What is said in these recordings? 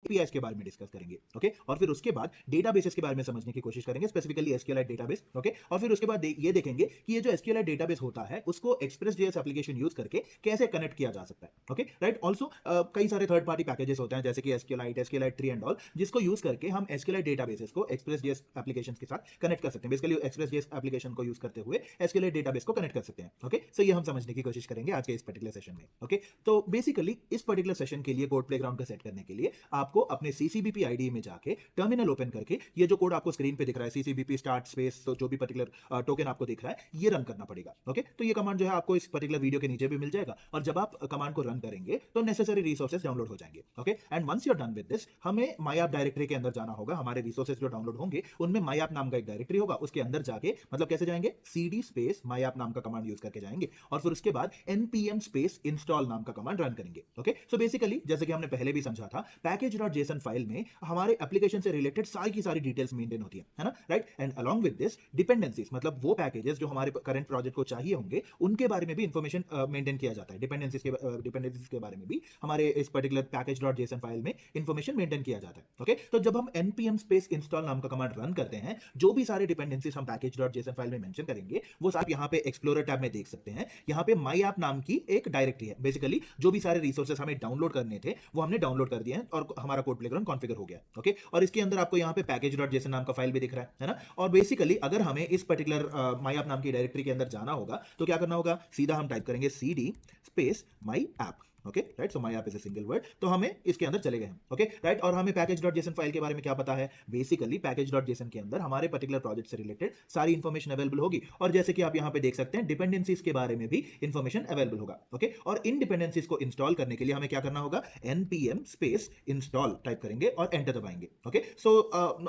APIs के बारे में डिस्कस करेंगे, ओके। और फिर उसके बाद डेटाबेसेस के बारे में समझने की कोशिश करेंगे, स्पेसिफिकली एसक्यूएलआईटी डेटाबेस, ओके। और फिर उसके बाद ये देखेंगे कि ये जो एसक्यूएलआईटी डेटाबेस होता है उसको एक्सप्रेस.जेएस एप्लीकेशन यूज करके कैसे कनेक्ट किया जा सकता है, ओके, राइट। ऑल्सो कई सारे थर्ड पार्टी पैकेजेस होते हैं जैसे कि एसक्यूएलआईटी, एसक्यूएलआईटी 3 एंड ऑल, जिसको यूज करके हम एसक्यूएलआईटी डेटाबेसेस को एक्सप्रेस.जेएस एप्लीकेशन के साथ कनेक्ट कर सकते हैं। बेसिकली एक्सप्रेस.जेएस एप्लीकेशन को यूज करते हुए एसक्यूएलआईटी डेटाबेस को कनेक्ट कर सकते हैं, ओके। सो ये हम समझने की कोशिश करेंगे आज के इस पर्टिकुलर सेशन में, ओके। तो बेसिकली इस पर्टिकुलर सेशन के लिए कोड प्लेग्राउंड को सेट करने के लिए आपको अपने सीसीबीपी आईडी में जाके टर्मिनल ओपन करके ये जो कोड आपको स्क्रीन पे दिख रहा है सीसीबीपी स्टार्ट स्पेस, तो जो भी पर्टिकुलर टोकन आपको दिख रहा है ये रन करना पड़ेगा, ओके। तो ये कमांड जो है आपको इस पर्टिकुलर वीडियो के नीचे भी मिल जाएगा, और जब आप कमांड को रन करेंगे तो नेसेसरी रिसोर्सेज डाउनलोड हो जाएंगे, okay. And once you are done with this, हमें माई ऐप डायरेक्टरी के अंदर जाना होगा। हमारे रिसोर्सेज जो डाउनलोड होंगे उनमें माई ऐप नाम का एक डायरेक्टरी होगा, उसके अंदर जाके मतलब कैसे जाएंगे, cd स्पेस माई ऐप नाम का कमांड यूज करके जाएंगे, और फिर उसके बाद npm स्पेस इंस्टॉल नाम का कमांड रन करेंगे, ओके। सो बेसिकली जैसे कि हमने पहले भी समझा था, package.json फाइल में हमारे एप्लीकेशन से रिलेटेड सारी की सारी डिटेल्स मेंटेन होती है ना, right. And along with this dependencies, मतलब वो पैकेजेस जो हमारे करंट प्रोजेक्ट को चाहिए होंगे उनके बारे में भी इंफॉर्मेशन मेंटेन किया जाता है। डिपेंडेंसीज के बारे में भी हमारे इस पर्टिकुलर पैकेज.json फाइल में इंफॉर्मेशन मेंटेन किया जाता है, ओके। तो जब हम npm स्पेस इंस्टॉल नाम का कमांड रन करते हैं, जो भी सारे डिपेंडेंसीज हम पैकेज.json फाइल में मेंशन करेंगे वो आप यहाँ पे एक्सप्लोरर टैब में देख सकते हैं। यहाँ पे माई ऐप नाम की एक डायरेक्टरी है। बेसिकली जो भी सारे रिसोर्सेज हमें डाउनलोड करने थे वो हमने डाउनलोड कर दिए हैं और हमारा कोड प्लेग्राउंड कॉन्फ़िगर हो गया, ओके। और इसके अंदर आपको यहाँ पे पैकेज.json नाम का फाइल भी दिख रहा है ना। और बेसिकली अगर हमें इस पर्टिकुलर माई ऐप नाम की डायरेक्टरी के अंदर जाना होगा तो क्या करना होगा, सीधा हम टाइप करेंगे cd space my app, okay, right. So my app is a single word, तो हमें इसके अंदर चले गए हैं, ओके, राइट। और हमें पैकेज.json फाइल के बारे में क्या पता है, बेसिकली पैकेज.json के अंदर हमारे पर्टिकुलर प्रोजेक्ट से रिलेटेड सारी इंफॉर्मेशन अवेलेबल होगी, और जैसे कि आप यहाँ पे देख सकते हैं डिपेंडेंसीज के बारे में भी इंफॉर्मेशन अवेलेबल होगा, ओके। और इन डिपेंडेंसीज को इंस्टॉल करने के लिए हमें क्या करना होगा, npm स्पेस इंस्टॉल टाइप करेंगे और एंटर दबाएंगे, ओके। सो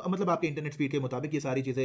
मतलब आपके इंटरनेट स्पीड के मुताबिक ये सारी चीजें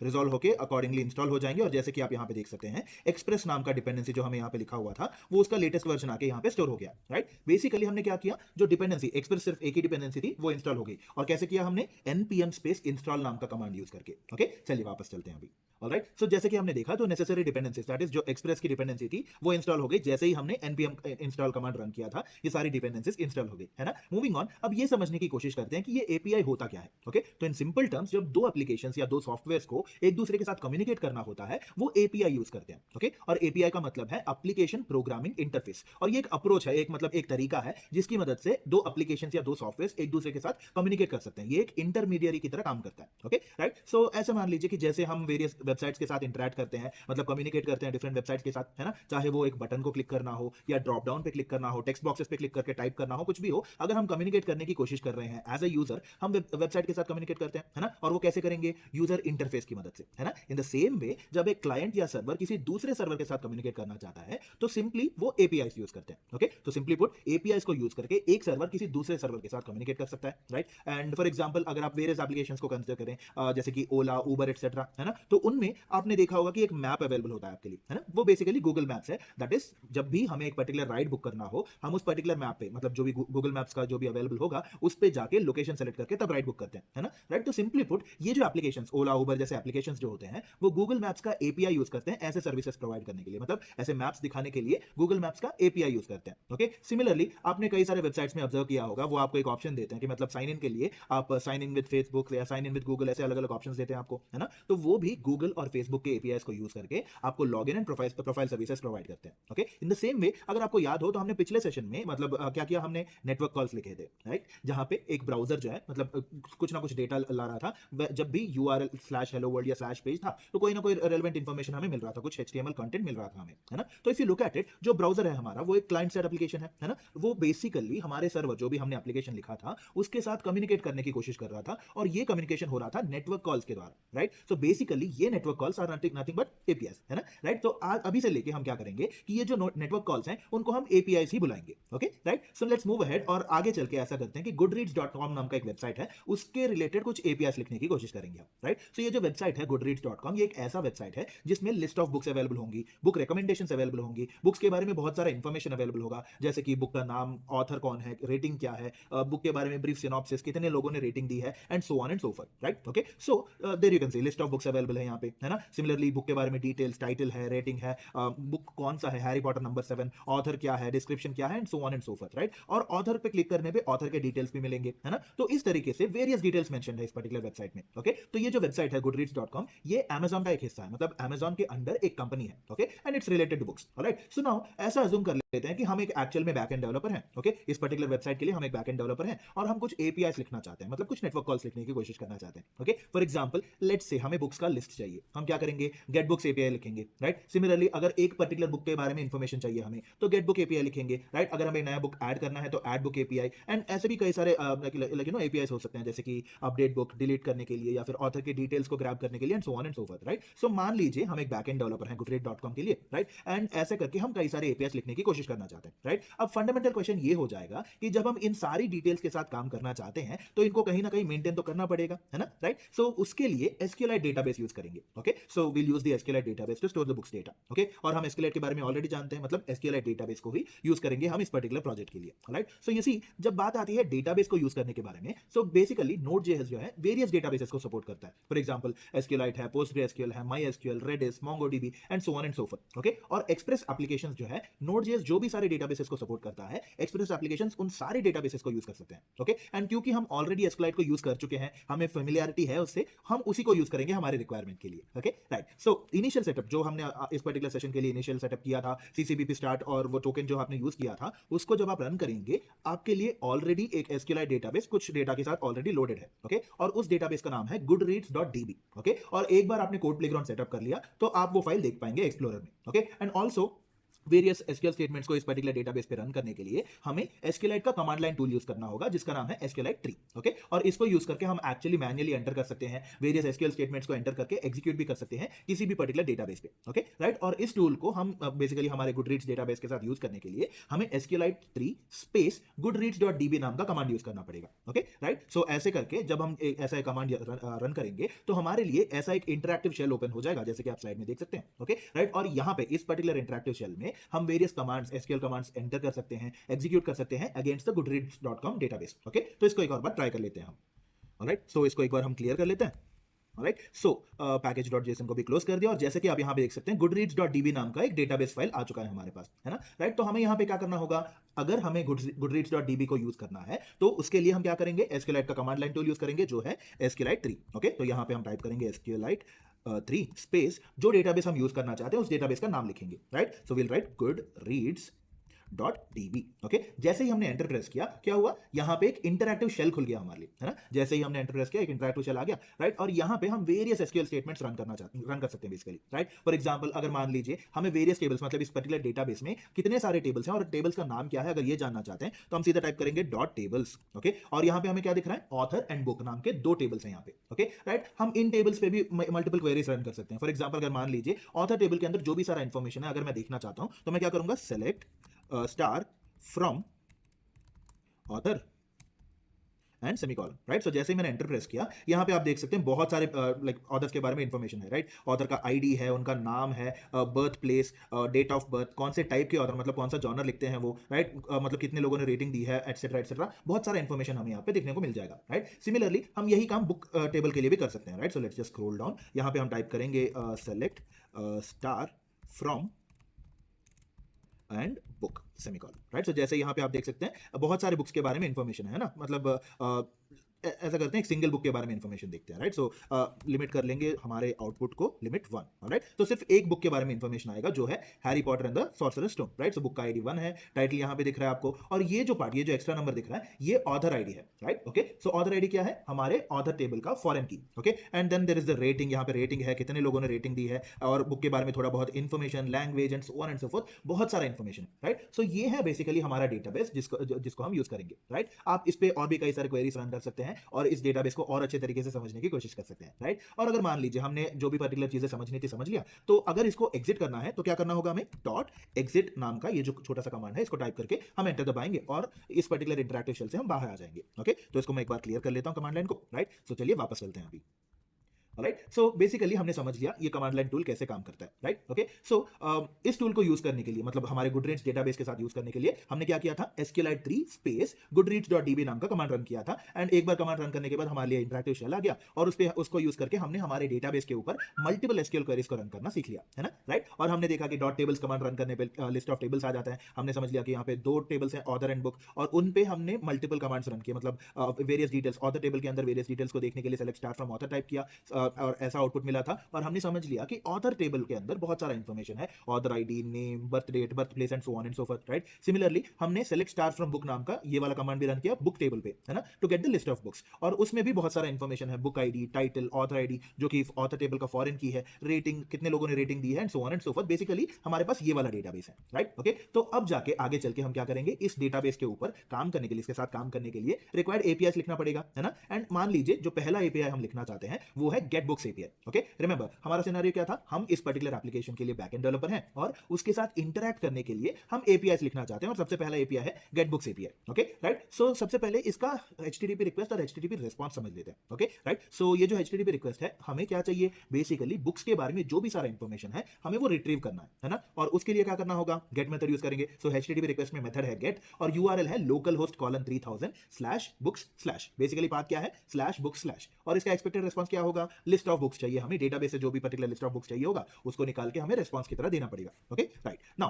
रिजॉल्व होकर अकॉर्डिंगली इंस्टॉल हो जाएंगे। और जैसे कि आप यहाँ पे देख सकते हैं एक्सप्रेस नाम का डिपेंडेंसी जो हमें यहाँ पे लिखा हुआ था वो उसका लेटेस्ट वर्जन आके यहाँ पे स्टोर हो गया, राइट। बेसिकली हमने क्या किया, जो डिपेंडेंसी एक्सप्रेस सिर्फ एक ही डिपेंडेंसी थी वो इंस्टॉल हो गई, और कैसे किया हमने, npm स्पेस इंस्टॉल नाम का कमांड यूज करके, ओके। चलिए वापस चलते हैं अभी, ऑलराइट। सो जैसे कि हमने देखा तो नेसेसरी डिपेंडेंसीज दैट इज जो एक्सप्रेस की डिपेंडेंसी थी वो इंस्टॉल हो गई जैसे ही हमने npm इंस्टॉल कमांड रन किया था, ये सारी डिपेंडेंसीज इंस्टॉल हो गई, है ना। मूविंग ऑन, अब ये समझने की कोशिश करते हैं कि ये एपीआई होता क्या है, ओके। तो इन सिंपल टर्म्स जब दो एप्लीकेशंस या दो सॉफ्टवेयर्स को एक दूसरे के साथ कम्युनिकेट करना होता है वो एपीआई यूज करते हैं, ओके। और एपीआई का मतलब है एप्लीकेशन प्रोग्रामिंग इंटरफेस, और ये एक अप्रोच है, एक मतलब एक तरीका है जिसकी मदद से दो एप्लीकेशंस या दो सॉफ्टवेयर्स एक दूसरे के साथ कम्युनिकेट कर सकते हैं। ये एक इंटरमीडियरी की तरह काम करता है, ओके, राइट। सो ऐसे मान लीजिए कि जैसे हम वेरियस वेबसाइट्स के साथ इंटरेक्ट करते हैं, मतलब कम्युनिकेट करते हैं डिफरेंट वेबसाइट्स के साथ, है ना। चाहे वो एक बटन को क्लिक करना हो या ड्रॉप डाउन पे क्लिक करना हो, टेक्स्ट बॉक्सेस पे क्लिक करके टाइप करना हो, कुछ भी हो, अगर हम कम्युनिकेट करने की कोशिश कर रहे हैं एज अ यूजर, हम वेबसाइट के साथ कम्युनिकेट करते हैं, है ना। और वो कैसे करेंगे, यूजर इंटरफेस की मदद से, है ना। इन द सेम वे जब एक क्लाइंट या सर्वर किसी दूसरे सर्वर के साथ कम्युनिकेट करना चाहता है तो सिंपली वो एपीआईस यूज करते हैं, ओके। तो सिंपली पुट एपीआईस को यूज करके एक सर्वर किसी दूसरे सर्वर के साथ कम्युनिकेट कर सकता है, राइट। एंड फॉर एग्जांपल अगर आप वेरियस एप्लीकेशंस को कंसीडर करें जैसे कि ओला, उबर एटसेट्रा, है ना, तो उनमें आपने देखा होगा कि एक मैप अवेलेबल होता है आपके लिए, है ना। वो बेसिकली गूगल मैप्स है। दैट इज जब भी हमें एक पर्टिकुलर राइड बुक करना हो हम उस पर्टिकुलर मैप पे, मतलब जो भी गूगल मैप्स का जो भी अवेलेबल होगा उस पे जाके लोकेशन सेलेक्ट करके तब राइड बुक करते हैं, है ना, राइट। तो सिंपली पुट ये जो एप्लीकेशंस ओला, उबर जैसे एप्लीकेशंस जो होते हैं वो गूगल मैप्स का एपीआई यूज करते हैं ऐसे सर्विसेज प्रोवाइड करने के लिए, मतलब ऐसे मैप्स दिखाने के लिए गूगल मैप्स का एपीआई यूज करते हैं, ओके। सिमिलरली आपने कई सारे वेबसाइट्स में ऑब्जर्व किया होगा, वो आपको एक ऑप्शन देते हैं कि मतलब साइन इन के लिए आप साइन इन विद फेसबुक या साइन इन विद गूगल, ऐसे अलग अलग ऑप्शंस देते हैं आपको, है ना। तो वो भी गूगल और फेसबुक के एपीआईस को यूज करके आपको login and profile services provide करते हैं, okay. In the same way अगर आपको याद हो तो हमने पिछले सेशन में मतलब क्या किया, हमने नेटवर्क कॉल्स लिखे थे, राइट, जहां पे एक ब्राउजर जो है मतलब कुछ ना कुछ डेटा ला रहा था, जब भी यूआरएल स्लैश हेलो वर्ल्ड या स्लैश पेज था तो कोई ना कोई रेलेवेंट इंफॉर्मेशन हमें मिल रहा था, कुछ एचटीएमएल कंटेंट मिल रहा था हमें, है ना। तो if you look at it, जो ब्राउजर है हमारा वो एक क्लाइंट साइड एप्लीकेशन है ना। वो बेसिकली हमारे सर्वर जो भी हमने एप्लीकेशन लिखा था उसके साथ कम्युनिकेट करने की कोशिश कर रहा था, और ये कम्युनिकेशन हो रहा था नेटवर्क कॉल्स के द्वारा, राइट। सो बेसिकली ये network calls are nothing but APIs, है ना, राइट। तो आज अभी से लेके हम क्या करेंगे कि ये जो नेटवर्क कॉल्स हैं उनको हम एपीआईस ही बुलाएंगे, okay, right. So let's move ahead और आगे चल के ऐसा करते हैं कि goodreads.com नाम का एक वेबसाइट है, उसके रिलेटेड कुछ एपीआईस लिखने की कोशिश करेंगे हम, राइट। सो ये जो वेबसाइट है goodreads.com, ये एक ऐसा वेबसाइट है जिसमें लिस्ट ऑफ बुक्स अवेलेबल होंगी, बुक रिकमेंडेशंस अवेलेबल होंगी, बुक्स के बारे में बहुत सारा इंफॉर्मेशन अवेलेबल होगा, जैसे कि बुक का नाम, ऑथर कौन है, रेटिंग क्या है, बुक के बारे में ब्रीफ सिनॉप्सिस, कितने लोगों ने रेटिंग दी है, and so on and so forth, right, okay. So there you can see list of books available है यहाँ पे, है ना। सिमिलरली बुक के बारे में डिटेल्स, टाइटल है, रेटिंग है, बुक कौन सा है, हैरी पॉटर नंबर 7, ऑथर क्या है, डिस्क्रिप्शन क्या है, and so on and so forth, right. और ऑथर पे क्लिक करने पे ऑथर के डिटेल्स भी मिलेंगे, है ना। तो इस तरीके से वेरियस डिटेल्स मेंशन है इस पर्टिकुलर वेबसाइट में। ओके, तो ये जो वेबसाइट है goodreads.com, ये Amazon का एक हिस्सा है, मतलब Amazon के अंदर एक कंपनी है। Okay, and it's related to books. Alright, so now ऐसा अज्यूम कर लेते हैं कि हम एक एक्चुअल में बैकएंड डेवलपर हैं। ओके, इस पर्टिकुलर वेबसाइट के लिए हम एक बैकएंड डेवलपर हैं और हम कुछ एपीआईस लिखना चाहते हैं, मतलब कुछ नेटवर्क कॉल्स लिखने की कोशिश करना चाहते हैं। Okay, for example let's say हमें बुक्स का लिस्ट चाहिए, हम क्या करेंगे, गेट बुक्स एपीआई लिखेंगे, राइट। सिमिलरली अगर एक पर्टिकुलर बुक के बारे में इंफॉर्मेशन चाहिए हमें, तो गेट बुक एपीआई लिखेंगे, राइट। अगर हमें नया बुक ऐड करना है तो ऐड बुक एपीआई, एंड ऐसे भी कई सारे एपीआईस हो सकते हैं, जैसे कि अपडेट बुक डिलीट करने के लिए या फिर ऑथर की डिटेल्स को ग्रैब करने के लिए, and so on and so forth, right. So मान लीजिए हम एक बैकएंड डेवलपर हैं goodreads.com के लिए, राइट, एंड ऐसे करके हम कई सारे एपीआईस लिखने की कोशिश करना चाहते हैं, राइट। अब फंडामेंटल क्वेश्चन ये हो जाएगा कि जब हम इन सारी डिटेल्स के साथ काम करना चाहते हैं तो इनको कहीं ना कहीं मेंटेन तो करना पड़ेगा, है ना, राइट। सो उसके लिए SQLite डेटाबेस यूज करेंगे। Okay, so will use the SQLite database to store the books data. Okay, और हम SQLite के बारे में ऑलरेडी जानते हैं, मतलब SQLite डेटाबेस को ही यूज करेंगे हम इस पर्टिकुलर प्रोजेक्ट के लिए, राइट। सो यू सी, जब बात आती है डेटाबेस को यूज करने के बारे में, सो बेसिकली Node.js जो है वेरियस डेटाबेसेस को सपोर्ट करता है। फॉर एग्जांपल SQLite है, PostgreSQL है, MySQL, Redis, MongoDB and so on and so forth. Okay, और एक्सप्रेस एप्लीकेशंस जो है Node.js जो भी सारे डेटाबेसेस को सपोर्ट करता है, एक्सप्रेस एप्लीकेशंस उन सारे डेटाबेसेस को यूज कर सकते हैं। ओके, एंड क्योंकि हम ऑलरेडी SQLite को यूज कर चुके हैं, हमें फेमिलियरिटी है उससे, हम उसी को यूज करेंगे हमारे रिक्वायरमेंट के लिए। Okay, right. So initial setup जो हमने इस पर्टिकुलर सेशन के लिए इनिशियल सेटअप किया था, CCBP स्टार्ट और वो टोकन जो आपने यूज किया था, उसको जब आप रन करेंगे, आपके लिए ऑलरेडी एक SQLite डेटाबेस कुछ डेटा के साथ ऑलरेडी लोडेड है। ओके, और उस डेटाबेस का नाम है goodreads.db। ओके, और एक बार आपने कोड प्लेग्राउंड सेटअप कर लिया तो आप वो फाइल देख पाएंगे एक्सप्लोरर में। Okay, and also various SQL statements को इस पर्टिकुलर डेटाबेस पे रन करने के लिए हमें SQLite का कमांड लाइन टूल यूज करना होगा, जिसका नाम है SQLite ट्री। ओके, और इसको यूज करके हम एक्चुअली मैन्युअली एंटर कर सकते हैं, वेरियस SQL स्टेटमेंट्स को एंटर करके एग्जीक्यूट भी कर सकते हैं किसी भी पर्टिकुलर डेटाबेस पे। Okay, right. और इस टूल को हम बेसिकली हमारे Goodreads डेटाबेस के साथ यूज करने के लिए हमें SQLite ट्री स्पेस goodreads.db नाम का कमांड यूज करना पड़ेगा। Okay, right. सो ऐसे करके जब हम ऐसा कमांड रन करेंगे तो हमारे लिए ऐसा एक इंटरैक्टिव शेल ओपन हो जाएगा, जैसे कि आप स्लाइड में देख सकते हैं। Okay, right. और यहाँ पे इस पर्टिकुलर इंटरैक्टिव शेल में हम various commands, SQL commands enter कर सकते हैं, एग्जीक्यूट कर सकते हैं against the goodreads.com database. Okay, तो इसको एक और बार ट्राई कर लेते हैं हम। ऑलराइट, सो इसको एक बार हम क्लियर कर लेते हैं। ऑलराइट, सो package.json को भी क्लोज कर दिया, और जैसे कि आप यहां पे देख सकते हैं goodreads.db नाम का एक डेटाबेस फाइल आ चुका है हमारे पास, है ना, राइट। तो हमें यहां पे क्या करना होगा, अगर हमें goodreads.db को यूज करना है तो उसके लिए हम क्या करेंगे, SQLite का कमांड लाइन टूल यूज करेंगे जो है SQLite ट्री। ओके, तो यहां पे हम टाइप करेंगे SQLite ट्री स्पेस जो डेटाबेस हम यूज करना चाहते हैं उस डेटाबेस का नाम लिखेंगे, right. So will write goodreads.db। Okay, जैसे ही हमने एंटर प्रेस किया, क्या हुआ, यहां पे एक इंटरैक्टिव शेल खुल गया हमारे लिए, है ना। जैसे ही हमने एंटर प्रेस किया एक इंटरैक्टिव शेल आ गया, राइट। और यहां पे हम वेरियस SQL स्टेटमेंट्स रन कर सकते हैं बेसिकली, राइट। फॉर एग्जांपल अगर मान लीजिए हमें वेरियस टेबल्स, मतलब इस पर्टिकुलर डेटाबेस में कितने सारे टेबल्स हैं और टेबल्स का नाम क्या है, अगर ये जानना चाहते हैं तो हम सीधा टाइप करेंगे डॉट टेबल्स। ओके, और यहां पे हमें क्या दिख रहा है, ऑथर एंड बुक नाम के दो टेबल्स हैं यहां पे। Okay, right. हम इन टेबल्स पे भी मल्टीपल क्वेरीज रन कर सकते हैं। फॉर एग्जांपल अगर मान लीजिए ऑथर टेबल के अंदर जो भी सारा इंफॉर्मेशन है अगर मैं देखना चाहता हूं तो मैं क्या करूंगा, select star from author and semicolon, right. So जैसे ही मैंने एंटर प्रेस किया, यहाँ पे आप देख सकते हैं बहुत सारे लाइक ऑथर्स के बारे में इंफॉर्मेशन है, राइट। ऑथर का आईडी है, उनका नाम है, birth place, date of birth, कौन से टाइप के ऑथर, मतलब कौन सा जॉनर लिखते हैं वो, राइट, मतलब कितने लोगों ने रेटिंग दी है, एटसेट्रा एटसेट्रा, बहुत सारा इंफॉर्मेशन हमें यहाँ पे देखने को मिल जाएगा, राइट। सिमिलरली हम यही काम बुक टेबल के लिए भी कर सकते हैं, right. So let's just scroll down, यहाँ पे हम टाइप करेंगे select star from and book semicolon, right. So जैसे यहाँ पे आप देख सकते हैं बहुत सारे बुक्स के बारे में इंफॉर्मेशन है ना, मतलब ऐसा करते हैं एक सिंगल बुक के बारे में इंफॉर्मेशन देखते हैं, राइट। सो लिमिट कर लेंगे हमारे आउटपुट को लिमिट 1, राइट। तो सिर्फ एक बुक के बारे में इंफॉर्मेशन आएगा जो है Harry Potter and the sorcerers stone, right. So book का आईडी 1 है, टाइटल यहाँ पे दिख रहा है आपको, और ये जो पार्ट, ये जो एक्स्ट्रा नंबर दिख रहा है, ये ऑथर आईडी है, right. Okay, so author ID क्या है, हमारे ऑथर टेबल का foreign key. Okay, and then there is the rating, यहाँ पे रेटिंग है, कितने लोगों ने रेटिंग दी है, और बुक के बारे में थोड़ा बहुत information, language and so on and so fourth, बहुत सारा इंफॉर्मेशन, राइट। सो ये है बेसिकली हमारा डेटाबेस जिसको हम यूज करेंगे, राइट। आप इस पे और भी कई सारे क्वेरीज रन कर सकते हैं और इस डेटाबेस को और अच्छे तरीके से समझने की कोशिश कर सकते हैं, राइट। और अगर मान लीजिए हमने जो भी पर्टिकुलर चीजें समझनी थी समझ लिया, तो अगर इसको एग्जिट करना है तो क्या करना होगा, हमें डॉट एग्जिट नाम का ये जो छोटा सा कमांड है इसको टाइप करके हम एंटर दबाएंगे और इस पर्टिकुलर इंटरैक्टिव शेल से हम बाहर आ जाएंगे। ओके, तो इसको मैं एक बार क्लियर कर लेता हूं कमांड लाइन को, राइट। सो चलिए वापस चलते हैं अभी। राइट। सो बेसिकली हमने समझ लिया ये कमांड लाइन टूल कैसे काम करता है, राइट। ओके, सो इस टूल को यूज करने के लिए मतलब हमारे गुडरीड्स डेटाबेस के साथ यूज करने के लिए हमने क्या किया था, SQLite 3 स्पेस goodreads.db नाम का कमांड रन किया था। एंड एक बार कमांड रन करने के बाद हमारे लिए इंटरेक्टिव शेल आ गया और उस पे उसको यूज करके हमने हमारे डेटाबेस के ऊपर मल्टीपल SQL क्वेरीज को रन करना सीख लिया, है ना, राइट। और हमने देखा कि डॉट टेबल्स कमांड रन करने पे लिस्ट ऑफ टेबल्स आ जाता है। हमने समझ लिया कि यहाँ पे दो टेबल्स हैं, ऑथर एंड बुक, और उन पे हमने मल्टीपल कमांड्स रन किए, मतलब वेरियस डिटेल्स, ऑथर टेबल के अंदर वेरियस डिटेल्स को देखने के लिए select star from author type किया और ऐसा आउटपुट मिला था। और हमने समझ लिया कि ऑथर टेबल के अंदर बहुत सारा इंफॉर्मेशन है, author ID, name, birth date, birth place and so on and so forth, right. Similarly हमने सेलेक्ट स्टार फ्रॉम बुक नाम का ये वाला कमांड भी रन किया बुक टेबल पे, है ना, to get the list of books, और उसमें भी बहुत सारा इंफॉर्मेशन है, book ID, title, author ID जो कि ऑथर टेबल का फॉरेन की है, रेटिंग, कितने लोगों ने रेटिंग दी है and so on and so forth. Basically हमारे पास ये वाला डेटाबेस है, राइट। ओके, तो अब जाके आगे चल के हम क्या करेंगे, इस डेटाबेस के ऊपर काम करने के लिए, इसके साथ काम करने के लिए रिक्वायर्ड एपीआई लिखना पड़ेगा, है ना। एंड मान लीजिए जो पहला एपीआई हम लिखना चाहते हैं वो है get books API. Okay, remember हमारा सिनेरियो क्या था, हम इस पर्टिकुलर एप्लीकेशन के लिए बैकएंड डेवलपर हैं और उसके साथ इंटरैक्ट करने के लिए हम एपीआई लिखना चाहते हैं, और सबसे पहला एपीआई है get books API. Okay, right. So सबसे पहले इसका HTTP रिक्वेस्ट और HTTP रिस्पांस समझ लेते हैं। Okay, right. सो ये जो HTTP रिक्वेस्ट है, हमें क्या चाहिए, बेसिकली बुक्स के बारे में जो भी सारा इंफॉर्मेशन है हमें वो रिट्रीव करना है ना। और उसके लिए क्या करना होगा, गेट मेथड यूज करेंगे। सो HTTP रिक्वेस्ट में मेथड है गेट और URL है localhost:3000/books/, बेसिकली पाथ क्या है, /books/, और इसका एक्सपेक्टेड रिस्पांस क्या होगा, लिस्ट ऑफ बुक्स चाहिए हमें, डेटाबेस से जो भी पर्टिकुलर लिस्ट ऑफ बुक्स चाहिए होगा उसको निकाल के हमें रिस्पांस की तरह देना पड़ेगा। Okay, right. नाउ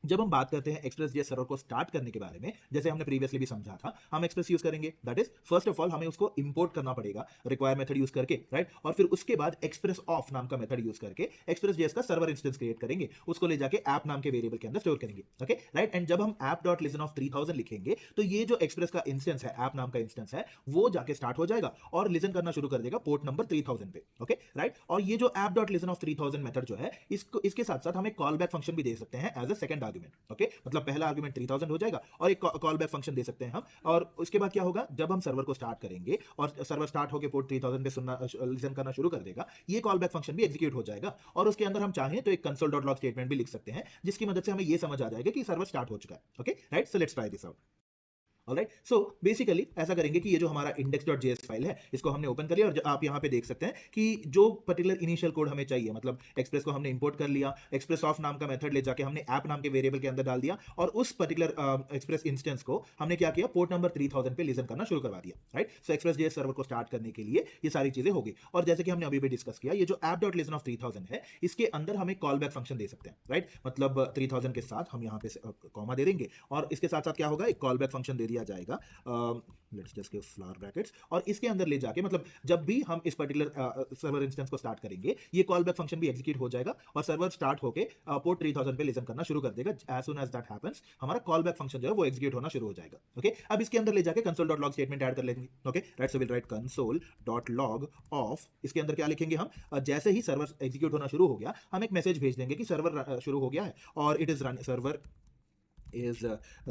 जब हम बात करते हैं एक्सप्रेस.js सर्वर को स्टार्ट करने के बारे में, जैसे हमने प्रीवियसली भी समझा था, हम एक्सप्रेस यूज करेंगे। That is first of all हमें उसको इंपोर्ट करना पड़ेगा रिक्वायर मेथड यूज करके, राइट। और फिर उसके बाद एक्सप्रेस ऑफ नाम का मेथड यूज करके एक्सप्रेस.js का सर्वर इंस्टेंस क्रिएट करेंगे, उसको ले जाके ऐप नाम के वेरिएबल के अंदर स्टोर करेंगे। Okay, right. एंड जब हम app.listenOf 3000 लिखेंगे तो ये जो एक्सप्रेस का इंस्टेंस है, ऐप नाम का इंस्टेंस है, वो जाके स्टार्ट हो जाएगा और लिसन करना शुरू कर देगा पोर्ट नंबर 3000 पे। Okay, right. और ये जो app.listenOf 3000 मेथड जो है, इसके साथ साथ हमें कॉल बैक फंक्शन भी दे सकते हैं as a second argument. Okay, मतलब पहला आर्गुमेंट 3000 हो जाएगा और एक कॉल बैक फंक्शन दे सकते हैं हम। और उसके बाद क्या होगा, जब हम सर्वर को स्टार्ट करेंगे और सर्वर स्टार्ट होकर पोर्ट 3000 पे सुनना लिसन करना शुरू कर देगा, ये कॉल बैक फंक्शन भी एग्जीक्यूट हो जाएगा और उसके अंदर हम चाहें तो एक console.log स्टेटमेंट भी लिख सकते हैं जिसकी मदद से हमें ये समझ आ जाएगा कि सर्वर स्टार्ट हो चुका है। Okay, right. So let's try this out. Alright, so basically ऐसा करेंगे कि ये जो हमारा index.js फाइल है इसको हमने ओपन कर लिया और आप यहाँ पे देख सकते हैं कि जो पर्टिकुलर इनिशियल कोड हमें चाहिए, मतलब एक्सप्रेस को हमने इंपोर्ट कर लिया, एक्सप्रेस ऑफ नाम का मेथड ले जाके हमने ऐप नाम के वेरिएबल के अंदर डाल दिया और उस पर्टिकुलर एक्सप्रेस इंस्टेंस को हमने क्या किया, पोर्ट नंबर 3000 पे लिसन करना शुरू करवा दिया, राइट। सो एक्सप्रेस.js सर्वर को स्टार्ट करने के लिए ये सारी चीजें होगी। और जैसे कि हमने अभी भी डिस्कस किया, ये जो app.listenOf 3000 है इसके अंदर हमें कॉल बैक फंक्शन दे सकते हैं, राइट। मतलब 3000 के साथ हम यहाँ पे कॉमा दे देंगे और इसके साथ साथ क्या होगा, एक कॉल बैक फंक्शन दे दिया जाएगा, let's just give flower brackets, और इसके अंदर ले जाके मतलब जब भी हम इस पर्टिकुलर सर्वर इंस्टेंस को स्टार्ट करेंगे ये कॉल बैक फंक्शन भी एग्जीक्यूट हो जाएगा और सर्वर स्टार्ट होके पोर्ट 3000 पे लिसन करना शुरू कर देगा। As soon as that happens हमारा कॉल बैक फंक्शन जो है वो एग्जीक्यूट होना शुरू हो जाएगा। ओके, अब इसके अंदर ले जाके console.log स्टेटमेंट ऐड कर लेंगे। Okay, right. So will write console.log of, इसके अंदर क्या लिखेंगे हम, जैसे ही सर्वर एग्जीक्यूट होना शुरू हो गया हम एक मैसेज भेज देंगे कि सर्वर शुरू हो गया है और it is run, server is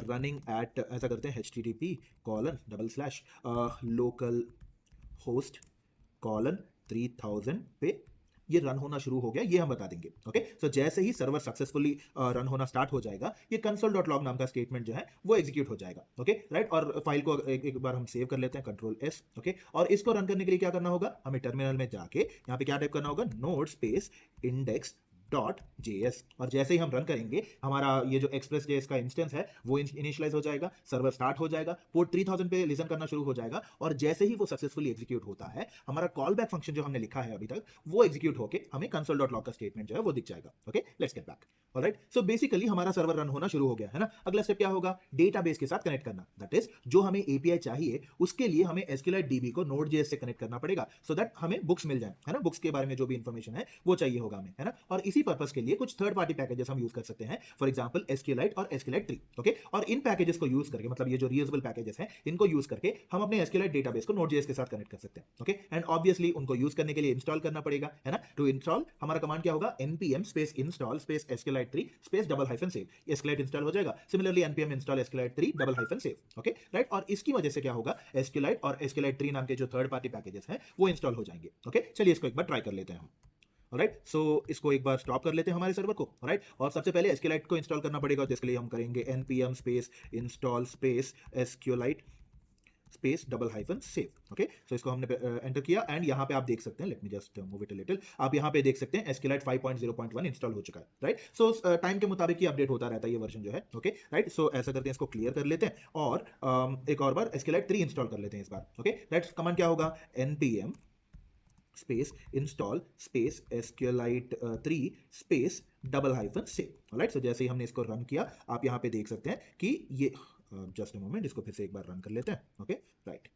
running at, ऐसा करते हैं http://localhost:3000 पे ये रन होना शुरू हो गया, ये हम बता देंगे। ओके, सो जैसे ही सर्वर सक्सेसफुली रन होना स्टार्ट हो जाएगा ये console.log नाम का स्टेटमेंट जो है वो एग्जीक्यूट हो जाएगा। Okay, right. और फाइल को एक बार हम सेव कर लेते हैं, Ctrl+S। ओके, और इसको रन करने के लिए क्या करना होगा, हमें टर्मिनल में जाके यहाँ पे क्या टाइप करना होगा, node space index.js, और जैसे ही हम रन करेंगे हमारा ये जो express.js का इंस्टेंस है वो इनिशियलाइज हो जाएगा, सर्वर स्टार्ट हो जाएगा, पोर्ट 3000 पे लिसन करना शुरू हो जाएगा और जैसे ही वो सक्सेसफुली एग्जीक्यूट होता है हमारा कॉल बैक फंक्शन जो हमने लिखा है अभी तक वो एग्जीक्यूट होके हमें console.log का स्टेटमेंट जो है वो दिख जाएगा। Okay, let's get back. Alright, so basically हमारा सर्वर रन होना शुरू हो गया है ना। अगला स्टेप क्या होगा, डेटाबेस के साथ कनेक्ट करना। दैट इज जो हमें एपीआई चाहिए उसके लिए हमें SQLite DB को Node.js से कनेक्ट करना पड़ेगा सो दैट हमें बुक्स मिल जाए, है ना। बुक्स के बारे में जो भी इंफॉर्मेशन है वो चाहिए होगा हमें, है ना। और इसी पर्पस के लिए कुछ थर्ड पार्टी पैकेजेस हम यूज कर सकते हैं, फॉर एग्जांपल SQLite और SQLite 3। ओके, और इन पैकेजेस को यूज करके, मतलब ये जो रीयूजेबल पैकेजेस हैं इनको यूज करके हम अपने SQLite डेटाबेस को Node.js के साथ कनेक्ट कर सकते हैं। ओके, एंड ऑब्वियसली उनको यूज करने के लिए इंस्टॉल करना पड़ेगा, है ना। टू इंस्टॉल हमारा कमांड क्या होगा, npm space install space SQLite 3 space -save, SQLite install हो जाएगा। Similarly npm install SQLite 3 -save। Okay, right. और इसकी वजह से क्या होगा, SQLite और SQLite 3 नाम के जो थर्ड पार्टी पैकेजेस हैं वो इंस्टॉल हो जाएंगे। ओके, चलिए इसको एक बार ट्राई कर लेते हैं हम। राइट, सो इसको एक बार स्टॉप कर लेते हैं हमारे सर्वर को, राइट। और सबसे पहले SQLite को इंस्टॉल करना पड़ेगा, तो इसके लिए हम करेंगे npm space install space SQLite space double hyphen save. Okay, so इसको हमने एंटर किया एंड यहाँ पे आप देख सकते हैं, let me just move it a little, आप यहाँ पे देख सकते हैं SQLite 5.0.1 इंस्टॉल हो चुका है, राइट। सो टाइम के मुताबिक ही अपडेट होता रहता है ये वर्जन जो है, ओके, राइट। सो ऐसा करते हैं, इसको क्लियर कर लेते हैं और एक और बार SQLite 3 इंस्टॉल कर लेते हैं इस बार, ओके, राइट। कमांड क्या होगा, npm space install space SQLite 3 space double hyphen save, right. So जैसे ही हमने इसको रन किया, आप यहाँ पे देख सकते हैं कि ये, जस्ट अ मोमेंट, इसको फिर से एक बार रन कर लेते हैं, ओके, राइट।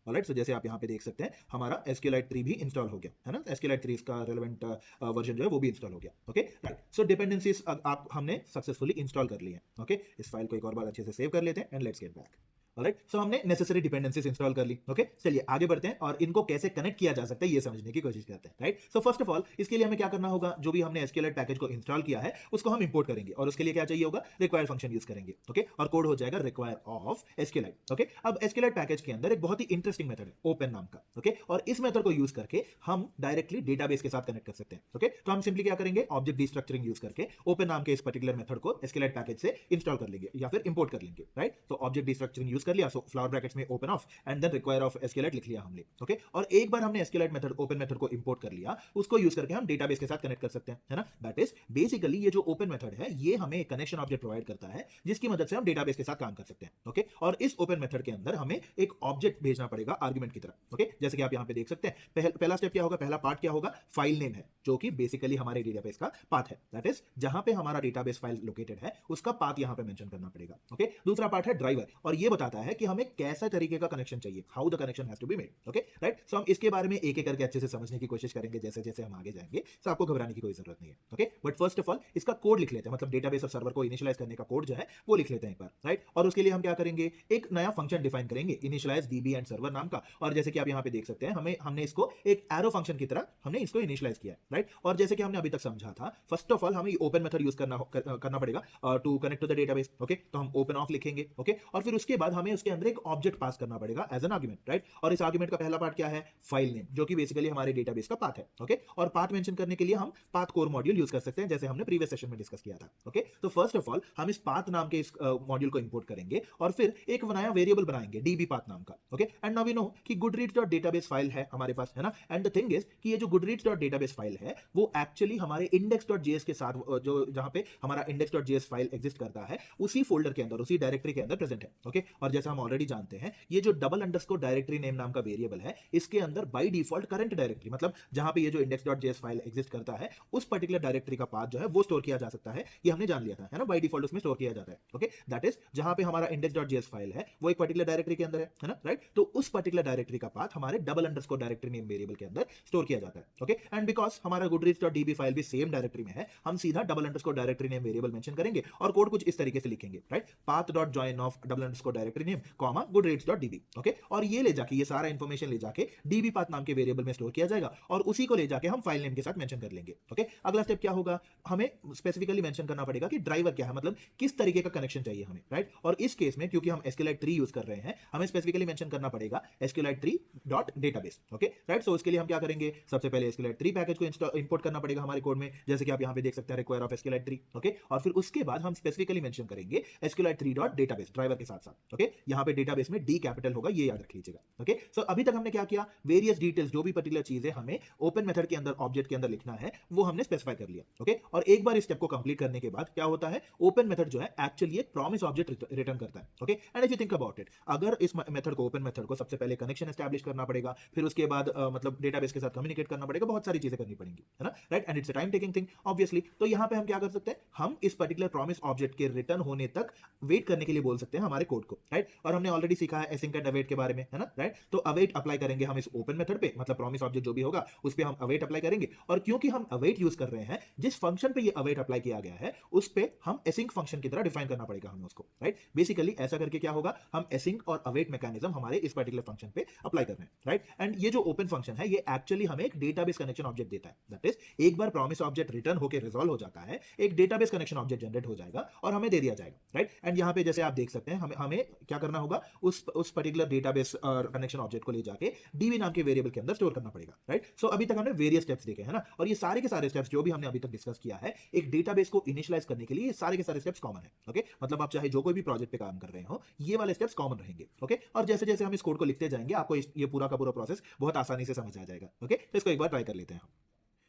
ऑलराइट, सो जैसे आप यहाँ पे देख सकते हैं हमारा SQLite 3 भी इंस्टॉल हो गया है ना, SQLite 3 इसका रेलेवेंट वर्जन जो है वो भी इंस्टॉल हो गया, ओके, राइट। सो डिपेंडेंसीज आप हमने सक्सेसफुली इंस्टॉल कर ली है, ओके। इस फाइल को एक और बार अच्छे से सेव कर लेते हैं and let's get back. Alright, so हमने नेसेसरी डिपेंडेंसीज इंस्टॉल कर ली, ओके। चलिए आगे बढ़ते हैं और इनको कैसे कनेक्ट किया जा सकता है ये समझने की कोशिश करते हैं, right. So first of all इसके लिए हमें क्या करना होगा, जो भी हमने SQLite पैकेज को इंस्टॉल किया है उसको हम इंपोर्ट करेंगे और उसके लिए क्या चाहिए होगा, रिक्वायर फंक्शन यूज करेंगे, ओके, और कोड हो जाएगा रिक्वायर ऑफ SQLite, ओके। अब SQLite पैकेज के अंदर एक बहुत ही इंटरेस्टिंग मेथड है ओपन नाम का, ओके, और इस मेथड को यूज करके हम डायरेक्टली डेटाबेस के साथ कनेक्ट कर सकते हैं, ओके। तो हम सिंपली क्या करेंगे, ऑब्जेक्ट डिस्ट्रक्चरिंग यूज करके ओपन नाम के इस पर्टिकुलर मेथड को SQLite पैकेज से इंस्टॉल कर लेंगे या फिर इंपोर्ट कर लेंगे, राइट। तो ऑब्जेक्ट डिस्ट्रक्चरिंग यूज कर लिया, सो फ्लावर ब्रैकेट्स में open of and then require of SQLite लिख लिया हमने, ओके। और एक बार हमने SQLite मेथड ओपन मेथड को इंपोर्ट कर लिया, उसको यूज करके हम डेटाबेस के साथ कनेक्ट कर सकते हैं, है ना। दैट इज बेसिकली ये जो ओपन मेथड है ये हमें कनेक्शन ऑब्जेक्ट प्रोवाइड करता है जिसकी मदद से हम डेटाबेस के साथ काम कर सकते हैं, ओके। और इस ओपन मेथड के अंदर हमें एक ऑब्जेक्ट भेजना पड़ेगा आर्गुमेंट की तरह, ओके। जैसे कि आप यहां पे देख सकते हैं पहला स्टेप क्या होगा, पहला पार्ट क्या होगा, फाइल नेम है जो कि बेसिकली हमारे डेटाबेस का पाथ है, दैट इज जहां पे हमारा डेटाबेस फाइल लोकेटेड है उसका पाथ यहां पे मेंशन करना पड़ेगा, ओके। दूसरा पार्ट है ड्राइवर और ये बताता है कि हमें कैसा तरीके का कनेक्शन चाहिए, how the connection has to be made, okay, right. So हम इसके बारे में एक एक करके अच्छे से समझने की कोशिश करेंगे जैसे जैसे हम आगे जाएंगे, तो आपको घबराने की कोई जरूरत नहीं है, okay. But first of all इसका कोड लिख लेते हैं, मतलब डेटाबेस और सर्वर को इनिशियलाइज करने का कोड जो है वो लिख लेते हैं एक बार, राइट। और उसके लिए हम क्या करेंगे, एक नया फंक्शन डिफाइन करेंगे इनिशियलाइज DB एंड सर्वर नाम का, और जैसे कि आप यहाँ पे देख सकते हैं हमने इसको एक एरो फंक्शन की तरह हमने इसको इनिशियलाइज किया है, राइट। और जैसे कि हमने अभी तक समझा था, फर्स्ट ऑफ ऑल हमें ओपन मेथड यूज करना पड़ेगा to connect to the database, okay. तो हम ओपन ऑफ लिखेंगे, ओके, और फिर उसके बाद हमें उसके अंदर एक ऑब्जेक्ट पास करना पड़ेगा एज एन आर्गुमेंट, राइट। और इस आर्गुमेंट का पहला पार्ट क्या है, फाइल नेम, जो कि बेसिकली हमारे डेटाबेस का पाथ है, ओके। और पाथ मेंशन करने के लिए हम पाथ कोर मॉड्यूल यूज कर सकते हैं जैसे हमने प्रीवियस सेशन में डिस्कस किया था, ओके। तो फर्स्ट ऑफ ऑल हम इस पाथ नाम के इस मॉड्यूल को इंपोर्ट करेंगे और फिर एक नया वेरिएबल बनाएंगे DB पाथ नाम का, okay. And now we know कि goodreads.database फाइल है हमारे पास, है ना। एंड द थिंग इज कि ये जो goodreads.database फाइल है वो एक्चुअली हमारे index.js के साथ जो जहां पे हमारा index.js फाइल एग्जिस्ट करता है उसी फोल्डर के अंदर, उसी डायरेक्टरी के अंदर प्रेजेंट है, ओके। और जैसा हम ऑलरेडी जानते हैं ये जो डबल अंडरस्कोर डायरेक्टरी नेम नाम का वेरिएबल है इसके अंदर बाय डिफॉल्ट करंट डायरेक्टरी, मतलब जहां पे ये जो index.js फाइल एग्जिस्ट करता है उस पर्टिकुलर डायरेक्टरी का पाथ जो है वो स्टोर किया जा सकता है, ये हमने जान लिया था, है ना। बाय डिफॉल्ट उसमें स्टोर किया जाता है, ओके। दैट इज जहां पे हमारा index.js फाइल है वो एक पर्टिकुलर डायरेक्टरी के अंदर है ना, राइट। तो उस पर्टिकुलर डायरेक्टरी का पाथ हमारे double underscore directory name variable के अंदर स्टोर किया जाता है, ओके। एंड बिकॉज हमारा goodreads.db फाइल भी सेम डायरेक्टरी में है, हम सीधा double underscore directory name variable mention करेंगे और कोड कुछ इस तरीके से लिखेंगे, right. path.join of double underscore directory name comma goodreads.db, okay. और ये ले जाके ये सारा इंफॉर्मेशन ले जाके DB path नाम के वेरिएबल में स्टोर किया जाएगा और उसी को ले जाके हम फाइल नेम के साथ मेंशन कर लेंगे, ओके। अगला स्टेप क्या होगा, हमें स्पेसिफिकली मेंशन करना पड़ेगा कि ड्राइवर क्या है, मतलब किस तरीके का कनेक्शन चाहिए हमें, राइट। और इस केस में क्योंकि हम SQLite 3 यूज कर रहे हैं हमें स्पेसिफिकली मेंशन करना पड़ेगा SQLite 3.database, ओके, राइट। सो इसके लिए हम क्या करेंगे, सबसे पहले SQLite 3 पैकेज को इंपोर्ट करना पड़ेगा हमारे कोड में, जैसे कि आप यहां पे देख सकते हैं रिक्वायर ऑफ SQLite 3, ओके। और फिर उसके बाद हम स्पेसिफिकली मेंशन करेंगे SQLite 3.database ड्राइवर के साथ साथ, ओके। यहां पे डेटाबेस में D कैपिटल होगा, ये याद रख लीजिएगा, ओके। सो अभी तक हमने क्या किया, वेरियस डिटेल्स जो भी पर्टिकुलर चीजें हमें ओपन मेथड के अंदर ऑब्जेक्ट के अंदर लिखना है वो हमने स्पेसिफाई कर लिया, ओके। और एक बार इस स्टेप को कंप्लीट करने के बाद क्या होता है, ओपन मेथड जो है एक्चुअली एक प्रॉमिस ऑब्जेक्ट रिटर्न करता है, okay. And if you think about it, अगर इस मेथड को ओपन मेथड को सबसे पहले कनेक्शन एस्टैब्लिश करना पड़ेगा, फिर उसके बाद मतलब डेटाबेस के साथ कम्युनिकेट करना पड़ेगा, बहुत सारी चीजें करनी पड़ेंगी, है ना, right. And it's a time taking thing obviously. तो यहां पे हम क्या कर सकते हैं, हम इस पर्टिकुलर प्रॉमिस ऑब्जेक्ट के रिटर्न होने तक वेट करने के लिए बोल सकते हैं हमारे कोड को, राइट। और हमने ऑलरेडी सीखा है एसिंक एंड अवेट के बारे में, है ना, राइट। तो अवेट अप्लाई करेंगे हम इस ओपन मेथड पे, मतलब प्रॉमिस ऑब्जेक्ट जो भी होगा उस पे हम अवेट अप्लाई करेंगे। और क्योंकि हम अवेट यूज कर रहे हैं, जिस फंक्शन पे ये अवेट अप्लाई किया गया है उस पे हम एसिंक फंक्शन की तरह डिफाइन करना पड़ेगा हमें उसको, राइट। बेसिकली ऐसा करके क्या होगा, हम एसिंक और अवेट मैकेनिज्म हमारे इस पर्टिकुलर फंक्शन पे अप्लाई कर रहे हैं, राइट। एंड ये जो ओपन फंक्शन है ये एक्चुअली हमें एक डेटाबेस कनेक्शन ऑब्जेक्ट देता है, दैट इज एक बार प्रॉमिस ऑब्जेक्ट रिटर्न होकर रिजॉल्व हो जाता है, एक डेटाबेस कनेक्शन ऑब्जेक्ट जनरेट हो जाएगा और हमें दे दिया जाएगा, राइट। एंड यहाँ पे जैसे आप देख सकते हैं हमें क्या करना होगा, उस पर्टिकुलर डेटाबेस कनेक्शन ऑब्जेक्ट को ले जाके डीबी नाम के वेरिएबल के अंदर स्टोर करना पड़ेगा, राइट। सो अभी तक हमने वेरियस स्टेप्स देखे हैं ना, और ये सारे के सारे स्टेप्स जो भी हमने अभी तक डिस्कस किया है, एक डेटाबेस को इनिशियलाइज करने के लिए ये सारे के सारे स्टेप्स कॉमन है, ओके। मतलब आप चाहे जो कोई भी प्रोजेक्ट पे काम कर रहे हो, ये वाले स्टेप्स कॉमन रहेंगे, ओके। और जैसे जैसे हम इस कोड को लिखते जाएंगे, आपको ये पूरा का पूरा प्रोसेस बहुत आसानी से समझ आ जाएगा, ओके। तो इसको एक बार ट्राई कर लेते हैं हम।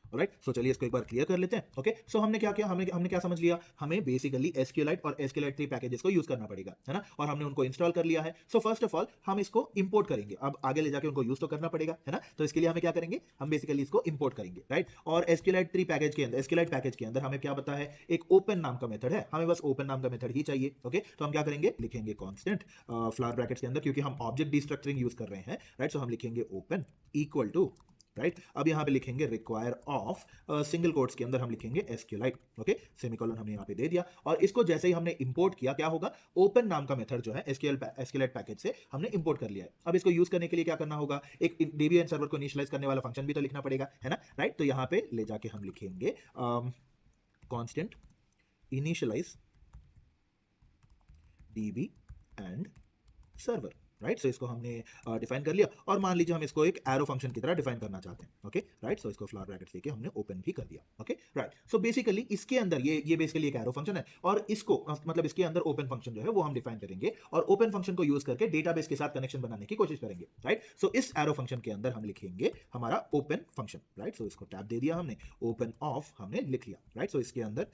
ऑलराइट, सो चलिए इसको एक बार क्लियर कर लेते हैं, ओके। सो हमने क्या किया, हमने क्या समझ लिया, हमें बेसिकली SQLite और SQLite 3 पैकेजेस को यूज करना पड़ेगा, है ना, और हमने उनको इंस्टॉल कर लिया है। सो फर्स्ट ऑफ ऑल हम इसको इंपोर्ट करेंगे, अब आगे ले जाके उनको यूज तो करना पड़ेगा, है ना। तो इसके लिए हमें क्या करेंगे, हम बेसिकली इसको इंपोर्ट करेंगे, राइट। और SQLite 3 पैकेज के अंदर, SQLite पैकेज के अंदर हमें क्या पता है, एक ओपन नाम का मेथड है, हमें बस ओपन नाम का मेथड ही चाहिए, ओके। तो हम क्या करेंगे, लिखेंगे कांस्टेंट फ्लावर ब्रैकेट्स के अंदर, क्योंकि हम ऑब्जेक्ट डिस्ट्रक्चरिंग यूज कर रहे हैं, राइट। सो हम लिखेंगे ओपन इक्वल टू, राइट। अब यहां पे लिखेंगे रिक्वायर ऑफ, सिंगल कोट्स के अंदर हम लिखेंगे SQLite, ओके। सेमीकोलन हमने यहां पे दे दिया, और इसको जैसे ही हमने इंपोर्ट किया, क्या होगा, ओपन नाम का मेथड जो है SQLite पैकेज से हमने इंपोर्ट कर लिया है। अब इसको यूज करने के लिए क्या करना होगा, एक DBN सर्वर को इनिशियलाइज करने वाला फंक्शन भी तो लिखना पड़ेगा, है ना, राइट। तो यहां पे ले जाके हम लिखेंगे constant initialize DB and server, right. So इसको हमने डिफाइन कर लिया, और मान लीजिए हम इसको एक एरो फंक्शन की तरह डिफाइन करना चाहते हैं, ओके, राइट। सो इसको फ्लावर ब्रैकेट्स लेके हमने ओपन भी कर दिया, ओके, राइट। सो बेसिकली इसके अंदर ये बेसिकली एक एरो फंक्शन है, और इसको मतलब इसके अंदर ओपन फंक्शन जो है वो हम डिफाइन करेंगे, और ओपन फंक्शन को यूज करके डेटाबेस के साथ कनेक्शन बनाने की कोशिश करेंगे, राइट। सो इस एरो फंक्शन के अंदर हम लिखेंगे हमारा ओपन फंक्शन, राइट। सो इसको टैब दे दिया हमने, ओपन ऑफ हमने लिख लिया, राइट। सो इसके अंदर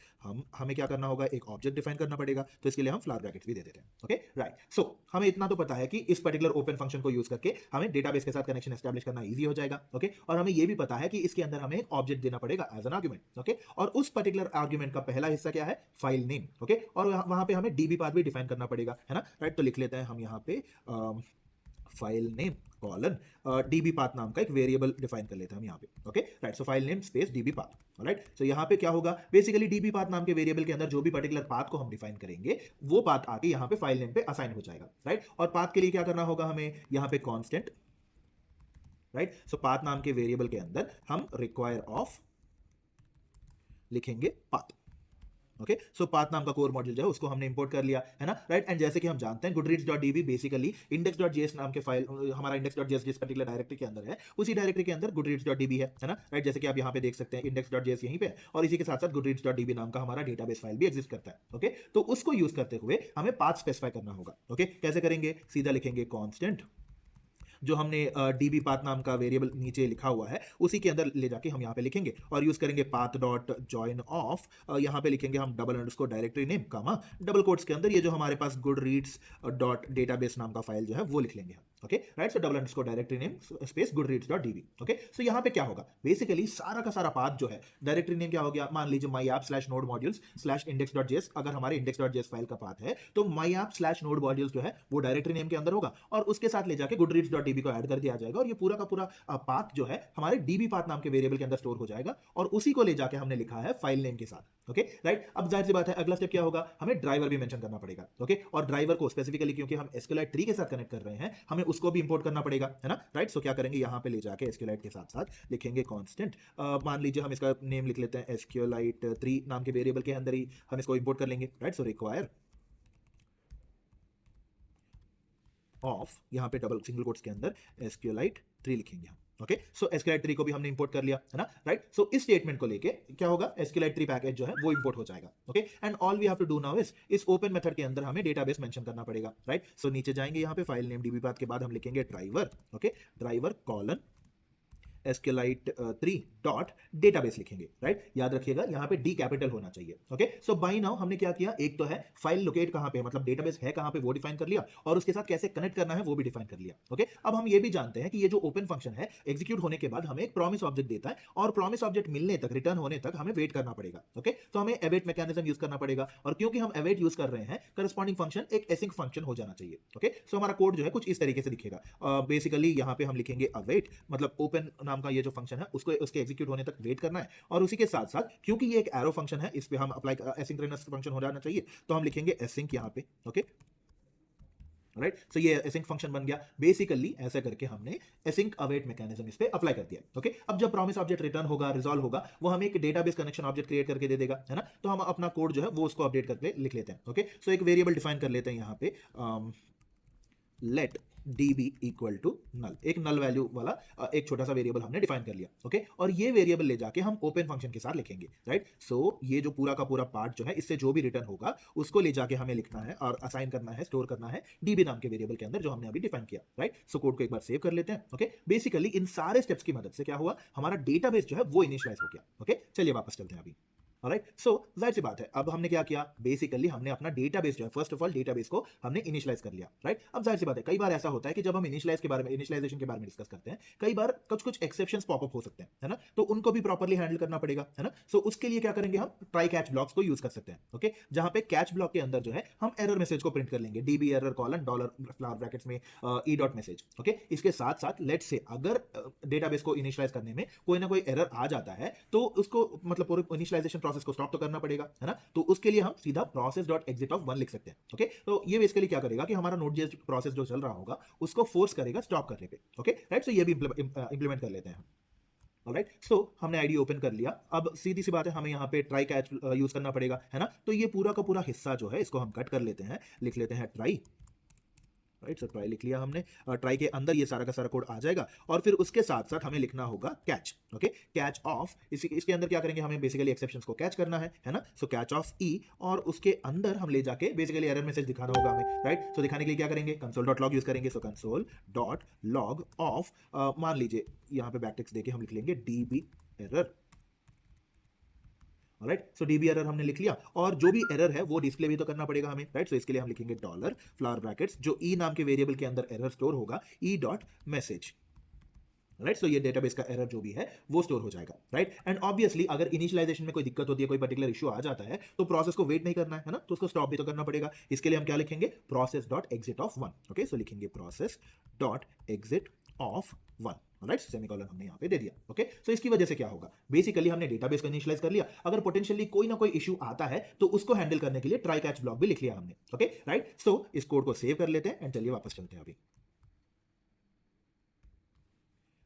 हमें क्या करना होगा, एक ऑब्जेक्ट डिफाइन करना पड़ेगा, तो इसके लिए हम फ्लावर ब्रैकेट्स भी दे देते हैं, ओके, राइट। सो हमें इतना तो पता है कि इस पर्टिकुलर ओपन फंक्शन को यूज करके हमें डेटाबेस के साथ कनेक्शन एस्टैब्लिश करना इजी हो जाएगा, ओके। और हमें यह भी पता है कि इसके अंदर हमें एक ऑब्जेक्ट देना पड़ेगा एज एन आर्गुमेंट, ओके। और उस पर्टिकुलर आर्गुमेंट का पहला हिस्सा क्या है, फाइल नेम, ओके। और वहां पे हमें डीबी पाथ भी डिफाइन करना पड़ेगा, है ना, राइट। तो लिख लेते हैं हम यहाँ पे file name colon dB path नाम का एक वेरिएबल डिफाइन कर लेते हैं हम यहाँ पे, okay, right. So file name space DB path, right. So यहाँ पे क्या होगा, बेसिकली डीबी पाथ नाम के वेरिएबल के अंदर जो भी पर्टिकुलर पाथ को हम डिफाइन करेंगे, वो पाथ आके यहाँ पे फाइल नेम पे असाइन हो जाएगा, राइट। और पाथ के लिए क्या करना होगा, हमें यहाँ पे कांस्टेंट, राइट। सो पाथ नाम के वेरिएबल के अंदर हम रिक्वायर ऑफ लिखेंगे पाथ, ओके। सो पाथ नाम का कोर मॉड्यूल जो है उसको हमने इंपोर्ट कर लिया, है ना, राइट। एंड जैसे कि हम जानते हैं goodreads.db बेसिकली index.js नाम के फाइल, हमारा index.js जिस पर्टिकुलर डायरेक्टरी के अंदर है, उसी डायरेक्टरी के अंदर goodreads.db है ना, राइट। जैसे कि आप यहाँ पे देख सकते हैं index.js यहीं पे, और इसी के साथ साथ goodreads.db नाम का हमारा डेटाबेस फाइल भी एग्जिस्ट करता है, ओके। तो उसको यूज करते हुए हमें पाथ स्पेसिफाई करना होगा, ओके। कैसे करेंगे, सीधा लिखेंगे कांस्टेंट, जो हमने डीबी पाथ नाम का वेरिएबल नीचे लिखा हुआ है उसी के अंदर ले जाके हम यहाँ पे लिखेंगे, और यूज करेंगे पाथ डॉट जॉइन ऑफ, यहाँ पे लिखेंगे हम डबल अंडरस्कोर डायरेक्टरी नेम कामा डबल कोट्स के अंदर ये जो हमारे पास goodreads डॉट डेटाबेस नाम का फाइल जो है वो लिख लेंगे हम, okay, right. So double underscore directory name space goodreads.db, okay. So यहाँ पे क्या होगा, बेसिकली सारा का सारा पाथ जो है, डायरेक्टरी नेम क्या हो गया, मान लीजिए myapp/node-modules/index.js, अगर हमारे index.js फाइल का पाथ है तो myapp/node-modules जो है वो डायरेक्टरी नेम के अंदर होगा, और उसके साथ ले जाके goodreads.db को ऐड कर दिया जाएगा, और ये पूरा का पूरा पाथ जो है हमारे डीबी पाथ नाम के वेरिएबल के अंदर स्टोर हो जाएगा, और उसी को ले जाके हमने लिखा है फाइल नेम के साथ, ओके, राइट। अब जाहिर सी बात है अगला स्टेप क्या होगा, हमें ड्राइवर भी मेंशन करना पड़ेगा, ओके। और ड्राइवर को स्पेसिफिकली क्योंकि हम SQLite 3 के साथ कनेक्ट कर रहे हैं, हमें उसको भी इंपोर्ट करना पड़ेगा, है ना, राइट। सो क्या करेंगे, यहाँ पे ले जाके SQLite के साथ साथ लिखेंगे कांस्टेंट, मान लीजिए हम इसका नेम लिख लेते हैं SQLite 3 नाम के वेरिएबल के अंदर ही हम इसको इंपोर्ट कर लेंगे, राइट। सो रिक्वायर ऑफ, यहाँ पे डबल सिंगल कोट्स के अंदर SQLite 3 लिखेंगे हम, ओके। सो SQLite 3 को भी हमने इंपोर्ट कर लिया, है ना, राइट। सो इस स्टेटमेंट को लेके क्या होगा, SQLite 3 पैकेज जो है वो इंपोर्ट हो जाएगा, okay. And all we have to do now इस ओपन मेथड के अंदर हमें डेटाबेस मेंशन करना पड़ेगा, राइट। सो नीचे जाएंगे, यहाँ पे फाइल नेम डीबी पाथ के बाद हम लिखेंगे driver, okay, driver colon SQLite 3 dot database लिखेंगे, राइट। याद रखिएगा यहाँ पे डी कैपिटल होना चाहिए, ओके। सो बाय नाउ हमने क्या किया, एक तो है फाइल लोकेट कहाँ पे, मतलब डेटाबेस है कहाँ पे वो डिफाइन कर लिया, और उसके साथ कैसे कनेक्ट करना है वो भी डिफाइन कर लिया, ओके। अब हम ये भी जानते हैं कि ये जो ओपन फंक्शन है एग्जीक्यूट होने के बाद हमें एक प्रॉमिस ऑब्जेक्ट देता है, और प्रॉमिस ऑब्जेक्ट मिलने तक, रिटर्न होने तक हमें वेट करना पड़ेगा, ओके। तो हमें अवेट मैकेनिज्म यूज करना पड़ेगा, और क्योंकि हम अवेट यूज कर रहे हैं, करस्पॉन्डिंग फंक्शन एक एसिंक फंक्शन हो जाना चाहिए, ओके। सो हमारा कोड जो है कुछ इस तरीके से दिखेगा, बेसिकली यहाँ पे हम लिखेंगे अवेट, मतलब ओपन नाम का ये जो फंक्शन है उसको उसके एग्जीक्यूट होने तक वेट करना है, और उसी के साथ साथ क्योंकि ये एक एरो फंक्शन है इस पे हम अप्लाई एसिंक्रोनस फंक्शन हो जाना चाहिए, तो हम लिखेंगे एसिंक यहाँ पे, ओके, राइट। सो ये एसिंक फंक्शन बन गया, बेसिकली ऐसा करके हमने एसिंक अवेट मैकेनिज्म इस पे अप्लाई कर दिया, ओके। अब जब प्रॉमिस ऑब्जेक्ट रिटर्न होगा, रिजॉल्व होगा, वो हमें एक डेटाबेस कनेक्शन ऑब्जेक्ट क्रिएट करके दे देगा, है ना। तो हम अपना कोड जो है वो उसको अपडेट करके लिख लेते हैं, ओके। सो एक वेरिएबल डिफाइन कर लेते हैं यहाँ पे let db equal to null, एक नल वैल्यू वाला एक छोटा सा वेरिएबल हमने डिफाइन कर लिया। ओके, और ये वेरिएबल ले जाके हम ओपन फंक्शन के साथ लिखेंगे, राइट। सो ये जो पूरा का पूरा पार्ट जो है, इससे जो भी रिटर्न होगा उसको ले जाके हमें लिखना है और असाइन करना है, स्टोर करना है db नाम के वेरिएबल के अंदर जो हमने अभी डिफाइन किया, राइट। सो कोड को एक बार सेव कर लेते हैं। ओके, बेसिकली इन सारे स्टेप्स की मदद से क्या हुआ, हमारा डेटाबेस जो है वो इनिशियलाइज हो गया। ओके, चलिए वापस चलते हैं अभी। ऑलराइट, सो जाहिर सी बात है, अब हमने क्या किया, बेसिकली हमने अपना डेटाबेस जो है, फर्स्ट ऑफ ऑल डेटाबेस को हमने इनिशियलाइज कर लिया, राइट। अब जाहिर सी बात है, कई बार ऐसा होता है कि जब हम इनिशियलाइजेशन के बारे में डिस्कस करते हैं, कई बार कुछ एक्सेप्शंस पॉपअप हो सकते हैं, है ना, तो उनको भी प्रॉपर्ली हैंडल करना पड़ेगा, है ना। सो उसके लिए क्या करेंगे, हम ट्राई कैच ब्लॉक्स को यूज कर सकते हैं। ओके, जहां पे कैच ब्लॉक के अंदर जो है हम एरर मैसेज को प्रिंट कर लेंगे, dB error colon dollar flower brackets में ई डॉट मैसेज। ओके, इसके साथ साथ लेट से अगर डेटाबेस को इनिशियलाइज करने में कोई ना कोई एरर आ जाता है, तो उसको मतलब पूरे इनिशियलाइजेशन प्रोसेस को स्टॉप तो करना पड़ेगा, है ना। तो उसके लिए हम सीधा process dot exit of one लिख सकते हैं। ओके, तो ये बेसिकली क्या करेगा कि हमारा नोड.जेएस प्रोसेस जो चल रहा होगा उसको फोर्स करेगा स्टॉप करने पे। Okay, right. सो ये भी इंप्लीमेंट कर लेते हैं। ऑलराइट, सो हमने आईडी ओपन कर लिया। अब सीधी सी बात है, हमें यहाँ पे ट्राई कैच यूज करना पड़ेगा, है ना। तो ये पूरा का पूरा हिस्सा जो है इसको हम कट कर लेते हैं, लिख लेते हैं ट्राई, राइट। सो ट्राई लिख लिया हमने, ट्राई के अंदर ये सारा का सारा कोड आ जाएगा और फिर उसके साथ साथ हमें लिखना होगा कैच। ओके, कैच ऑफ, इसके अंदर क्या करेंगे, हमें बेसिकली एक्सेप्शंस को कैच करना है ना। सो कैच ऑफ ई, और उसके अंदर हम ले जाके बेसिकली एरर मैसेज दिखाना होगा हमें, राइट। सो दिखाने के लिए क्या करेंगे, कंसोल डॉट लॉग यूज करेंगे। सो कंसोल डॉट लॉग ऑफ, मान लीजिए यहाँ पे बैकटिक्स देके हम लिख लेंगे डीबी एरर। राइट, सो डीबी एरर हमने लिख लिया, और जो भी एरर है वो डिस्प्ले भी तो करना पड़ेगा हमें, राइट। सो इसके लिए हम लिखेंगे डॉलर फ्लावर ब्रैकेट्स, जो ई नाम के वेरिएबल के अंदर एरर स्टोर होगा, E dot message, right. So ये डेटाबेस का एरर जो भी है वो स्टोर हो जाएगा, राइट। एंड ऑब्वियसली अगर इनिशियलाइजेशन में कोई दिक्कत होती है, कोई पर्टिकुलर इशू आ जाता है, तो प्रोसेस को वेट नहीं करना है ना, तो उसको स्टॉप भी तो करना पड़ेगा। इसके लिए हम क्या लिखेंगे, process dot exit of one. Okay, so लिखेंगे process dot exit of one, right. Semicolon हमने यहाँ पे दे दिया। ओके, सो इसकी वजह से क्या होगा, बेसिकली हमने डेटाबेस को इनिशियलाइज कर लिया, अगर पोटेंशियली कोई ना कोई इशू आता है तो उसको हैंडल करने के लिए ट्राई कैच ब्लॉक भी लिख लिया हमने। Okay, right. सो इस कोड को सेव कर लेते हैं एंड चलिए वापस चलते हैं अभी।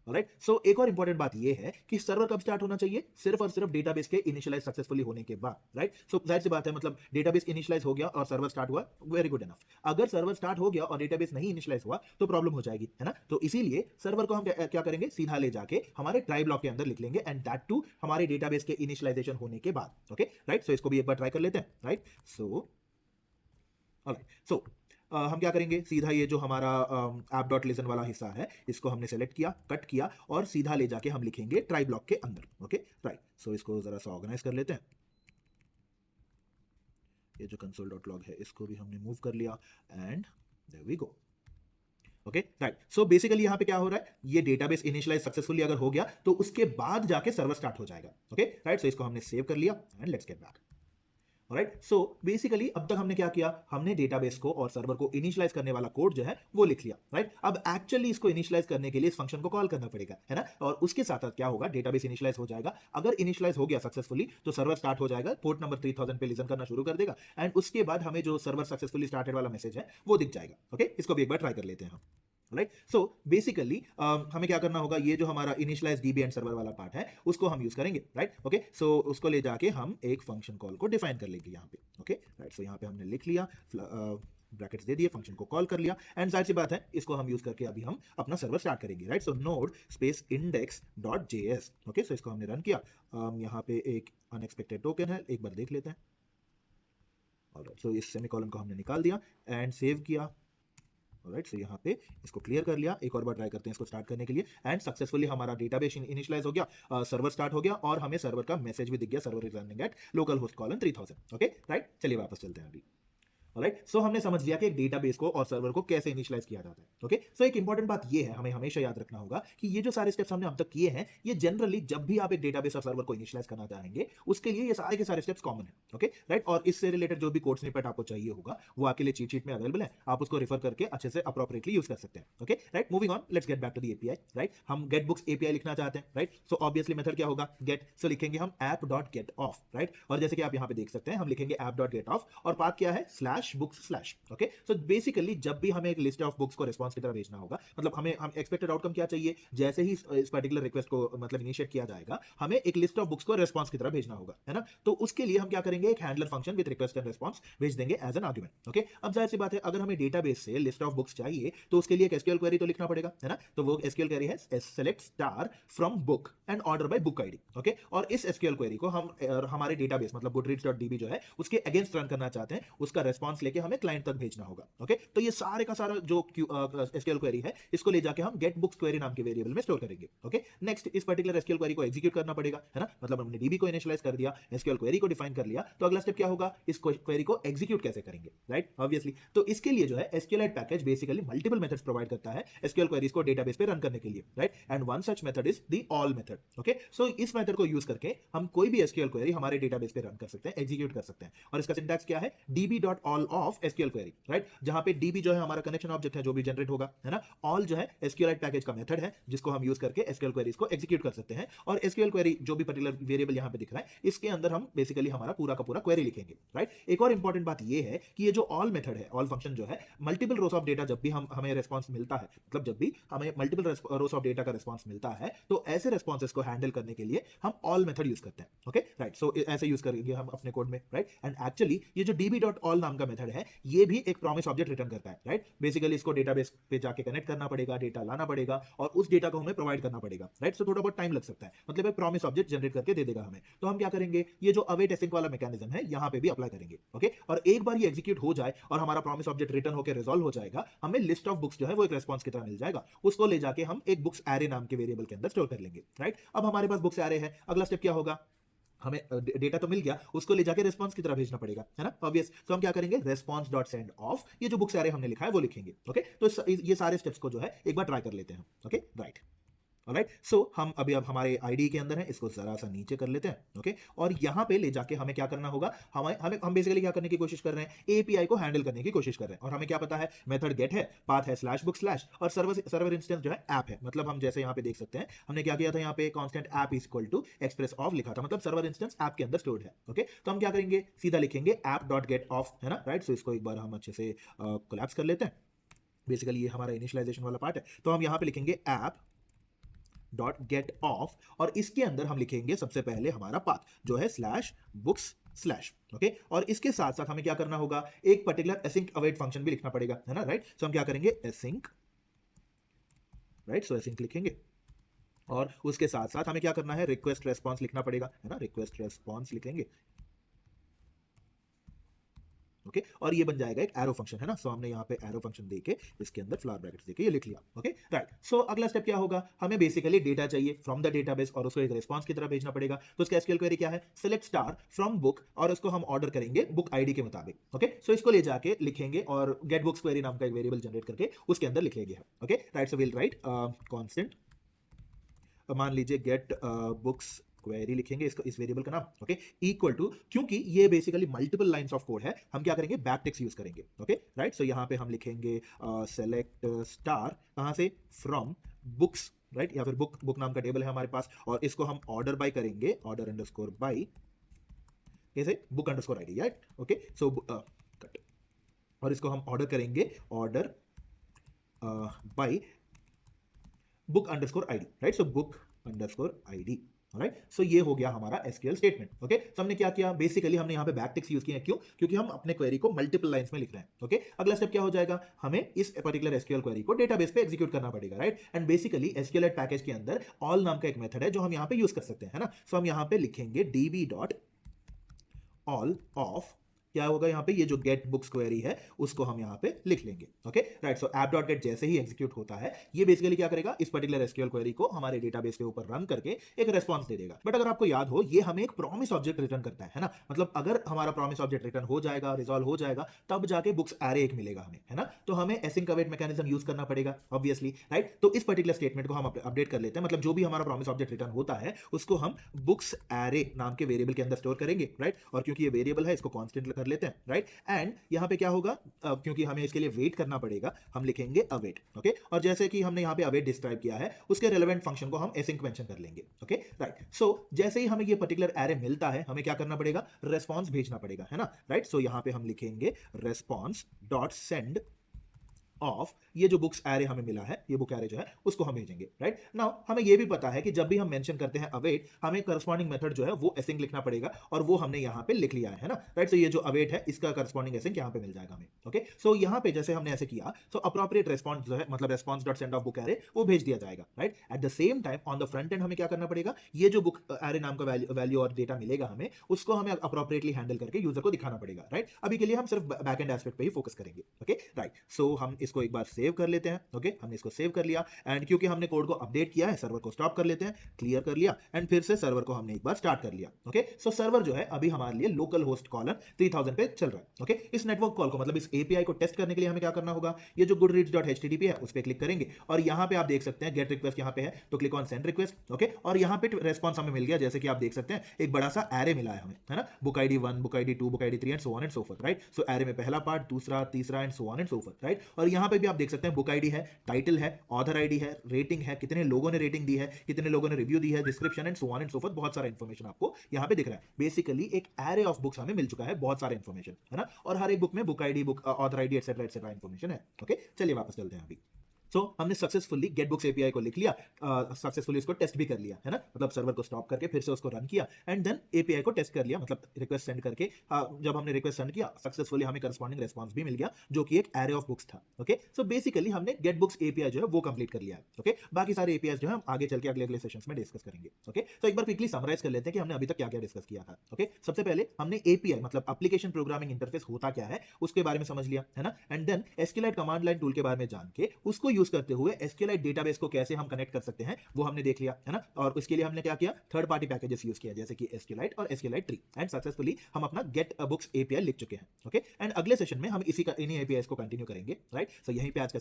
राइट, सो एक और इंपॉर्टेंट बात ये है कि सर्वर कब स्टार्ट होना चाहिए, सिर्फ और सिर्फ डेटाबेस के इनिशियलाइज सक्सेसफुली होने के बाद, राइट। सो जाहिर सी बात है, मतलब डेटाबेस इनिशियलाइज हो गया और सर्वर स्टार्ट हुआ, वेरी गुड इनफ। अगर सर्वर स्टार्ट हो गया और डेटाबेस नहीं इनिशियलाइज हुआ तो प्रॉब्लम हो जाएगी, है ना। तो इसीलिए सर्वर को हम क्या करेंगे, सीधा ले जाके हमारे ट्राई ब्लॉक के अंदर लिख लेंगे, एंड दैट टू हमारे डेटाबेस के इनिशियलाइजेशन होने के बाद। Okay, right. सो इसको भी एक बार ट्राई कर लेते हैं, राइट। सो ऑलराइट, सो हम क्या करेंगे, सीधा ये जो हमारा ऐप डॉट लिसन वाला हिस्सा है इसको हमने सेलेक्ट किया, कट किया, और सीधा ले जाके हम लिखेंगे ट्राई ब्लॉक के अंदर। Okay, right. सो इसको जरा सा ऑर्गेनाइज कर लेते हैं। ये जो कंसोल डॉट लॉग है इसको भी हमने मूव कर लिया, and there we go. Okay, right. So basically यहाँ पे क्या हो रहा है, ये डेटाबेस इनिशियलाइज सक्सेसफुली अगर हो गया तो उसके बाद जाके सर्वर स्टार्ट हो जाएगा। Okay, right. सो इसको हमने सेव कर लिया and let's get back. Right, so basically अब तक हमने क्या किया, हमने डेटाबेस को और सर्वर को इनिशियलाइज करने वाला कोड जो है वो लिख लिया, राइट। अब एक्चुअली इसको इनिशियलाइज करने के लिए इस फंक्शन को कॉल करना पड़ेगा, है ना। और उसके साथ साथ क्या होगा, डेटाबेस इनिशियलाइज हो जाएगा, अगर इनिशियलाइज हो गया सक्सेसफुली तो सर्वर स्टार्ट हो जाएगा, पोर्ट नंबर 3000 पे लिसन करना शुरू कर देगा, एंड उसके बाद हमें जो सर्वर सक्सेसफुली स्टार्टेड वाला मैसेज है वो दिख जाएगा। ओके, इसको भी एक बार ट्राई कर लेते हैं हम। राइट, सो बेसिकली हमें क्या करना होगा, ये जो हमारा इनिशियलाइज डीबी एंड सर्वर वाला पार्ट है उसको हम यूज करेंगे, राइट। ओके, सो उसको ले जाके हम एक फंक्शन कॉल को डिफाइन कर लेंगे यहाँ पे। Okay, right. सो यहाँ पे हमने लिख लिया, ब्रैकेट्स दे दिए, फंक्शन को कॉल कर लिया, एंड जाहिर सी बात है इसको हम यूज करके अभी हम अपना सर्वर स्टार्ट करेंगे, right. So node space index dot JS. Okay, so इसको हमने रन किया, यहाँ पे एक अनएक्सपेक्टेड टोकन है, एक बार देख लेते हैं। ऑलराइट, सो इस सेमीकोलन को हमने निकाल दिया एंड सेव किया। राइट, सो यहाँ पे इसको क्लियर कर लिया, एक और बार ट्राई करते हैं इसको स्टार्ट करने के लिए, एंड सक्सेसफुली हमारा डेटाबेस इनिशियलाइज हो गया, सर्वर स्टार्ट हो गया, और हमें सर्वर का मैसेज भी दिख गया, server is running at local host colon 3000। Okay, right. चलिए वापस चलते हैं अभी। राइट, सो हमने समझ लिया कि एक डेटाबेस को और सर्वर को कैसे इनिशियलाइज किया जाता है। ओके, सो एक इंपॉर्टेंट बात ये है, हमें हमेशा याद रखना होगा कि ये जो सारे स्टेप्स हमने अब तक किए हैं, ये जनरली जब भी आप एक डेटाबेस और सर्वर को इनिशियलाइज करना चाहेंगे उसके लिए ये सारे के सारे स्टेप्स कॉमन है। Okay, right. और इससे रिलेटेड जो भी कोड स्निपेट आपको चाहिए होगा वो आपके लिए चीट शीट में अवेलेबल है, आप उसको रेफर करके अच्छे से अप्रोप्रिएटली यूज कर सकते हैं। Okay, right. Moving on, let's get back to the API, right. हम गेट बुक्स एपीआई लिखना चाहते हैं, राइट। सो ऑब्वियसली मेथड क्या होगा, गेट। सो लिखेंगे हम app dot gate of, right. और जैसे कि आप यहाँ पे देख सकते हैं हम लिखेंगे ऐप डॉट गेट ऑफ, और पाथ क्या है, slash books slash. Okay, so basically जब भी हमें एक लिस्ट ऑफ बुक्स को रिस्पॉन्स की तरह भेजना होगा, मतलब हम एक्सपेक्टेड आउटकम क्या चाहिए, जैसे ही इस पर्टिकुलर रिक्वेस्ट को मतलब इनिशिएट किया जाएगा, हमें एक लिस्ट ऑफ बुक्स को रिस्पॉन्स की तरह भेजना होगा, है ना। तो उसके लिए हम क्या करेंगे, एक handler function with request and response भेज देंगे एज एन आर्गुमेंट। ओके, अब जाहिर सी बात है, अगर हमें डेटाबेस से लिस्ट ऑफ बुक्स चाहिए तो उसके लिए एक एसक्यूएल क्वेरी तो लिखना पड़ेगा, है ना। तो वो एसक्यूएल क्वेरी है select star from book and order by book ID. Okay, और इस एसक्यूएल क्वेरी को हम हमारे डेटाबेस मतलब goodreads.db जो है उसके अगेंस्ट रन करना चाहते हैं, उसका रिस्पॉन्स लेके हमें क्लाइंट तक भेजना होगा। ओके, तो ये सारे का सारा जो एसक्यूएल क्वेरी है, इसको ले जाके हम गेट बुक्स क्वेरी नाम के वेरिएबल में स्टोर करेंगे। ओके, नेक्स्ट इस पर्टिकुलर एसक्यूएल क्वेरी को एग्जीक्यूट करना पड़ेगा, है ना। मतलब हमने डीबी को इनिशियलाइज कर दिया, एसक्यूएल क्वेरी को डिफाइन कर लिया, तो अगला स्टेप क्या होगा, इस क्वेरी को एग्जीक्यूट कैसे करेंगे, राइट, ऑब्वियसली। तो इसके लिए जो है SQLite package basically multiple methods provide करता है एसक्यूएल क्वेरीज को डेटाबेस पे रन करने के लिए, right, and one such method is the all method. Okay, so इस मेथड को यूज करके हम कोई भी एसक्यूएल क्वेरी हमारे डेटाबेस पे रन कर सकते हैं, एग्जीक्यूट कर सकते हैं। और इसका सिंटैक्स क्या है, db.all of SQL query, right, जहां पे db जो है हमारा कनेक्शन ऑब्जेक्ट है जो भी जनरेट होगा, है ना। ऑल जो है SQLite पैकेज का मेथड है जिसको हम यूज करके एसक्यूएल क्वेरीज को एग्जीक्यूट कर सकते हैं। और एसक्यूएल क्वेरी जो भी पर्टिकुलर वेरिएबल यहां पे दिख रहा है, इसके अंदर हम बेसिकली हमारा पूरा का पूरा क्वेरी लिखेंगे, राइट। एक और इंपॉर्टेंट बात ये है कि ये जो ऑल मेथड है, ऑल फंक्शन जो है, मल्टीपल रोस ऑफ डेटा जब भी हमें रिस्पांस मिलता है, मतलब जब भी हमें मल्टीपल रोस ऑफ डेटा का रिस्पांस मिलता है, तो ऐसे रिस्पांसेस को हैंडल करने के लिए हम ऑल मेथड यूज करते हैं। ओके, राइट, सो ऐसे यूज करेंगे हम अपने कोड में, राइट। एंड एक्चुअली ये जो db.all नाम का मेथड है, ये भी एक प्रॉमिस ऑब्जेक्ट रिटर्न करता है, राइट। बेसिकली इसको डेटाबेस पे जाके कनेक्ट करना पड़ेगा, डेटा लाना पड़ेगा और उस डेटा को हमें प्रोवाइड करना पड़ेगा, राइट। सो थोड़ा बहुत टाइम लग सकता है, मतलब एक प्रॉमिस ऑब्जेक्ट जनरेट करके दे देगा हमें। तो हम क्या करेंगे, ये जो अवेट एसिंक वाला मैकेनिज्म है, यहां पे भी अप्लाई करेंगे। ओके, और एक बार ये एग्जीक्यूट हो जाए और हमारा प्रॉमिस ऑब्जेक्ट रिटर्न होकर रिजॉल्व हो जाएगा, हमें लिस्ट ऑफ बुक्स जो है वो एक रेस्पॉन्स की तरह मिल जाएगा, उसको ले जाके हम एक बुक्स एरे नाम के वेरिएबल के अंदर स्टोर कर लेंगे, राइट। अब हमारे पास बुक्स एरे है, अगला स्टेप क्या होगा, हमें डेटा तो मिल गया, उसको ले जाके रिस्पांस की तरह भेजना पड़ेगा, है ना, ऑब्वियस। तो हम क्या करेंगे, response.send ऑफ, ये जो बुक्स एरे हमने लिखा है वो लिखेंगे। ओके, तो ये सारे स्टेप्स को जो है एक बार ट्राई कर लेते हैं। Okay, right, alright. सो हम अभी अब हमारे आईडी के अंदर है, इसको जरा सा नीचे कर लेते हैं। ओके, और यहां पे ले जाके हमें क्या करना होगा, हम बेसिकली क्या करने की कोशिश कर रहे हैं, एपीआई को हैंडल करने की कोशिश कर रहे हैं। और हमें क्या पता है, मेथड गेट है, पाथ है स्लैश बुक स्लैश, और सर्वर इंस्टेंस जो है ऐप है। मतलब हम जैसे यहां पे देख सकते हैं, हमने क्या किया था, यहां पे constant app is equal to express of लिखा था, मतलब सर्वर इंस्टेंस ऐप के अंदर स्टोर्ड है। ओके, तो हम क्या करेंगे, सीधा लिखेंगे ऐप डॉट गेट ऑफ, है ना, राइट। सो इसको एक बार हम अच्छे से कोलैप्स कर लेते हैं। बेसिकली ये हमारा इनिशियलाइजेशन वाला पार्ट है, तो हम यहां पे लिखेंगे ऐप डॉट गेट ऑफ, और इसके अंदर हम लिखेंगे सबसे पहले हमारा पाथ जो है स्लैश बुक्स स्लैश। ओके, और इसके साथ साथ हमें क्या करना होगा, एक पर्टिकुलर एसिंक अवेट फंक्शन भी लिखना पड़ेगा, है ना, राइट। सो हम क्या करेंगे, एसिंक, राइट, सो एसिंक लिखेंगे, और उसके साथ साथ हमें क्या करना है, रिक्वेस्ट रेस्पॉन्स लिखना पड़ेगा, है ना, रिक्वेस्ट रेस्पॉन्स लिखेंगे। ओके, और ये बन जाएगा एक एरो फंक्शन, है ना। सो हमने यहाँ पे एरो फंक्शन देके इसके अंदर फ्लावर ब्रैकेट्स देके ये लिख लिया। Okay, right. सो अगला स्टेप क्या होगा, हमें बेसिकली डेटा चाहिए फ्रॉम द डेटाबेस और उसको एक रिस्पांस की तरह भेजना पड़ेगा। तो उसका एसक्यूएल क्वेरी क्या है, सेलेक्ट स्टार फ्रॉम बुक, और उसको हम ऑर्डर करेंगे बुक आईडी के मुताबिक। ओके, सो इसको ले जाके लिखेंगे और गेट बुक्स क्वेरी नाम का एक वेरिएबल जनरेट करके उसके अंदर लिखेंगे। Okay, right, so will write constant, मान लीजिए गेट बुक्स क्वेरी लिखेंगे, इसको इस वेरिएबल का नाम। ओके, इक्वल टू, क्योंकि ये basically multiple lines of code है, हम क्या करेंगे, बैकटिक्स यूज करेंगे। Okay, right. सो यहां पे हम लिखेंगे सेलेक्ट स्टार, कहां से, फ्रॉम बुक्स, राइट, या फिर बुक नाम का टेबल है हमारे पास, और इसको हम ऑर्डर बाय करेंगे, ऑर्डर अंडरस्कोर बाय, कैसे, book underscore ID, right. Okay, so cut, और इसको हम ऑर्डर करेंगे, order by book underscore ID, right. So book underscore ID, right. So ये हो गया हमारा एसक्यूएल स्टेटमेंट। ओके, तो हमने क्या किया, बेसिकली हमने यहाँ पे बैकटिक्स यूज किए हैं, क्यों, क्योंकि हम अपने क्वेरी को मल्टीपल लाइंस में लिख रहे हैं। ओके, अगला स्टेप क्या हो जाएगा, हमें इस पर्टिकुलर एसक्यूएल क्वेरी को डेटाबेस पे एग्जीक्यूट करना पड़ेगा, right. And basically SQL package के अंदर ऑल नाम का एक मेथड है जो हम यहाँ पे यूज कर सकते हैं, है ना। सो हम यहाँ पे लिखेंगे db डॉट ऑल ऑफ, क्या होगा यहाँ पे, ये जो गेट बुक्स क्वेरी है उसको हम यहाँ पे लिख लेंगे। Okay, right. सो ऐप डॉट गेट जैसे ही एग्जीक्यूट होता है, ये बेसिकली क्या करेगा, इस पर्टिकुलर एसक्यूएल क्वेरी को हमारे डेटाबेस के ऊपर रन करके एक रेस्पॉन्स दे देगा। बट अगर आपको याद हो, ये हमें एक प्रॉमिस ऑब्जेक्ट रिटर्न करता है ना, मतलब अगर हमारा प्रॉमिस ऑब्जेक्ट रिटर्न हो जाएगा, रिजॉल्व हो जाएगा, तब जाके बुक्स एरे एक मिलेगा हमें, है ना। तो हमें एसिंक अवेट मैकेनिज्म यूज करना पड़ेगा, ऑब्वियसली, राइट। तो इस पर्टिकुलर स्टेटमेंट को हम अपडेट कर लेते हैं, मतलब जो भी हमारा प्रॉमिस ऑब्जेक्ट रिटर्न होता है उसको हम बुक्स एरे नाम के वेरिएबल के अंदर स्टोर करेंगे, राइट। और क्योंकि ये वेरिएबल है, इसको कांस्टेंट कर लेते हैं, राइट। एंड यहाँ पे क्या होगा, क्योंकि हमें इसके लिए वेट करना पड़ेगा, हम लिखेंगे अवेट, ओके। और जैसे कि हमने यहाँ पे अवेट डिस्क्राइब किया है, उसके रेलेवेंट फंक्शन को हम एसिंक मेंशन कर लेंगे, ओके, राइट। सो जैसे ही हमें ये पर्टिकुलर एरे मिलता है, हमें क्या करना पड़ेगा, रेस्पॉन्स भेजना पड़ेगा, है ना, राइट। सो यहाँ पे हम लिखेंगे रेस्पॉन्स डॉट सेंड ऑफ ये जो बुक्स एरे हमें मिला है, ये बुक एरे जो है उसको हम भेजेंगे, राइट। नाउ हमें ये भी पता है कि जब भी हम मेंशन करते हैं अवेट, हमें करस्पॉन्डिंग मेथड जो है वो एसिंक लिखना पड़ेगा, और वो हमने यहाँ पे लिख लिया है ना, राइट। तो ये जो अवेट है इसका करस्पॉन्डिंग एसिंक यहाँ पे मिल जाएगा हमें, ओके। सो यहाँ पे जैसे हमने ऐसे किया, सो अप्रोप्रिएट रेस्पॉन्स जो है, मतलब response dot send off book array, वो भेज दिया जाएगा, right. At the same time on the front end हमें क्या करना पड़ेगा, ये जो बुक एरे नाम का वैल्यू और डेटा मिलेगा हमें, उसको हमें अप्रोप्रिएटली हैंडल करके यूजर को दिखाना पड़ेगा, राइट। अभी के लिए हम सिर्फ बैक एंड एस्पेक्ट पे ही फोकस करेंगे, ओके, राइट। सो हम इसको एक बार सेव कर लेते हैं, ओके। हमने इसको सेव कर लिया, एंड क्योंकि हमने कोड को अपडेट किया है, सर्वर को स्टॉप कर लेते हैं, क्लियर कर लिया, एंड फिर से सर्वर को हमने एक बार स्टार्ट कर लिया, ओके। सो सर्वर जो है अभी हमारे लिए लोकल होस्ट कॉलन 3000 पे चल रहा है, ओके। इस नेटवर्क कॉल को, मतलब इस एपीआई को टेस्ट करने के लिए हमें क्या करना होगा, ये जो goodreads.http है उस पर क्लिक करेंगे, और यहाँ पे आप देख सकते हैं गेट रिक्वेस्ट यहाँ पे है, तो click on send request, okay. और यहाँ पे रेस्पॉन्स हमें मिल गया, जैसे कि आप देख सकते हैं एक बड़ा सा एरे मिला है हमें, है ना, book ID 1, book ID 2, book ID 3 and so on and so forth, right. So array में पहला पार्ट, दूसरा, तीसरा and so on and so forth, right. और यहाँ पे भी आप देख सकते हैं बुक आईडी है, टाइटल है, ऑथर आईडी है, रेटिंग है, कितने लोगों ने रेटिंग दी है, कितने लोगों ने रिव्यू दी है, description and so on and so forth, बहुत सारा इंफॉर्मेशन आपको यहाँ पे दिख रहा है। बेसिकली एक एरे ऑफ बुक्स हमें मिल चुका है, बहुत सारा इंफॉर्मेशन, है ना। और हर एक बुक में book ID, book author ID etcetera etcetera information है, ओके। चलिए वापस चलते हैं अभी। सो हमने सक्सेसफुली गेट बुक्स एपीआई को लिख लिया, सक्सेसफुली इसको टेस्ट भी कर लिया, है ना, मतलब सर्वर को स्टॉप करके फिर से उसको रन किया, एंड देन एपीआई को टेस्ट कर लिया, मतलब रिक्वेस्ट सेंड करके, जब हमने रिक्वेस्ट सेंड किया सक्सेसफुली हमें करस्पॉन्डिंग रेस्पॉन्स भी मिल गया, जो कि एक एरे ऑफ बुक्स था, ओके। सो बेसिकली हमने गेट बुक्स एपीआई जो है वो कंप्लीट कर लिया है, ओके। बाकी सारे एपीआई जो है हम आगे चल के अगले अगले सेशंस में डिस्कस करेंगे, ओके। तो एक बार क्विकली समराइज कर लेते हैं कि हमने अभी तक क्या क्या डिस्कस किया था, ओके। सबसे पहले हमने एपीआई मतलब एप्लीकेशन प्रोग्रामिंग इंटरफेस होता क्या है उसके बारे में समझ लिया, है ना। And then SQLite command line tool के बारे में जान के उसको यूज करते हुए एसक्यूएलआइट डेटाबेस को कैसे हम कनेक्ट कर सकते हैं वो हमने देख लिया, है ना। और उसके लिए हमने क्या किया, थर्ड पार्टी पैकेजेस यूज किया, जैसे कि एसक्यूएलआइट और एसक्यूएलआइट ट्री, एंड सक्सेसफुली हम अपना गेट बुक्स एपीआई लिख चुके हैं, ओके। एंड अगले सेशन में हम इसी का इन्हीं एपीआईस को कंटिन्यू करेंगे, राइट। सो यहीं पे आज का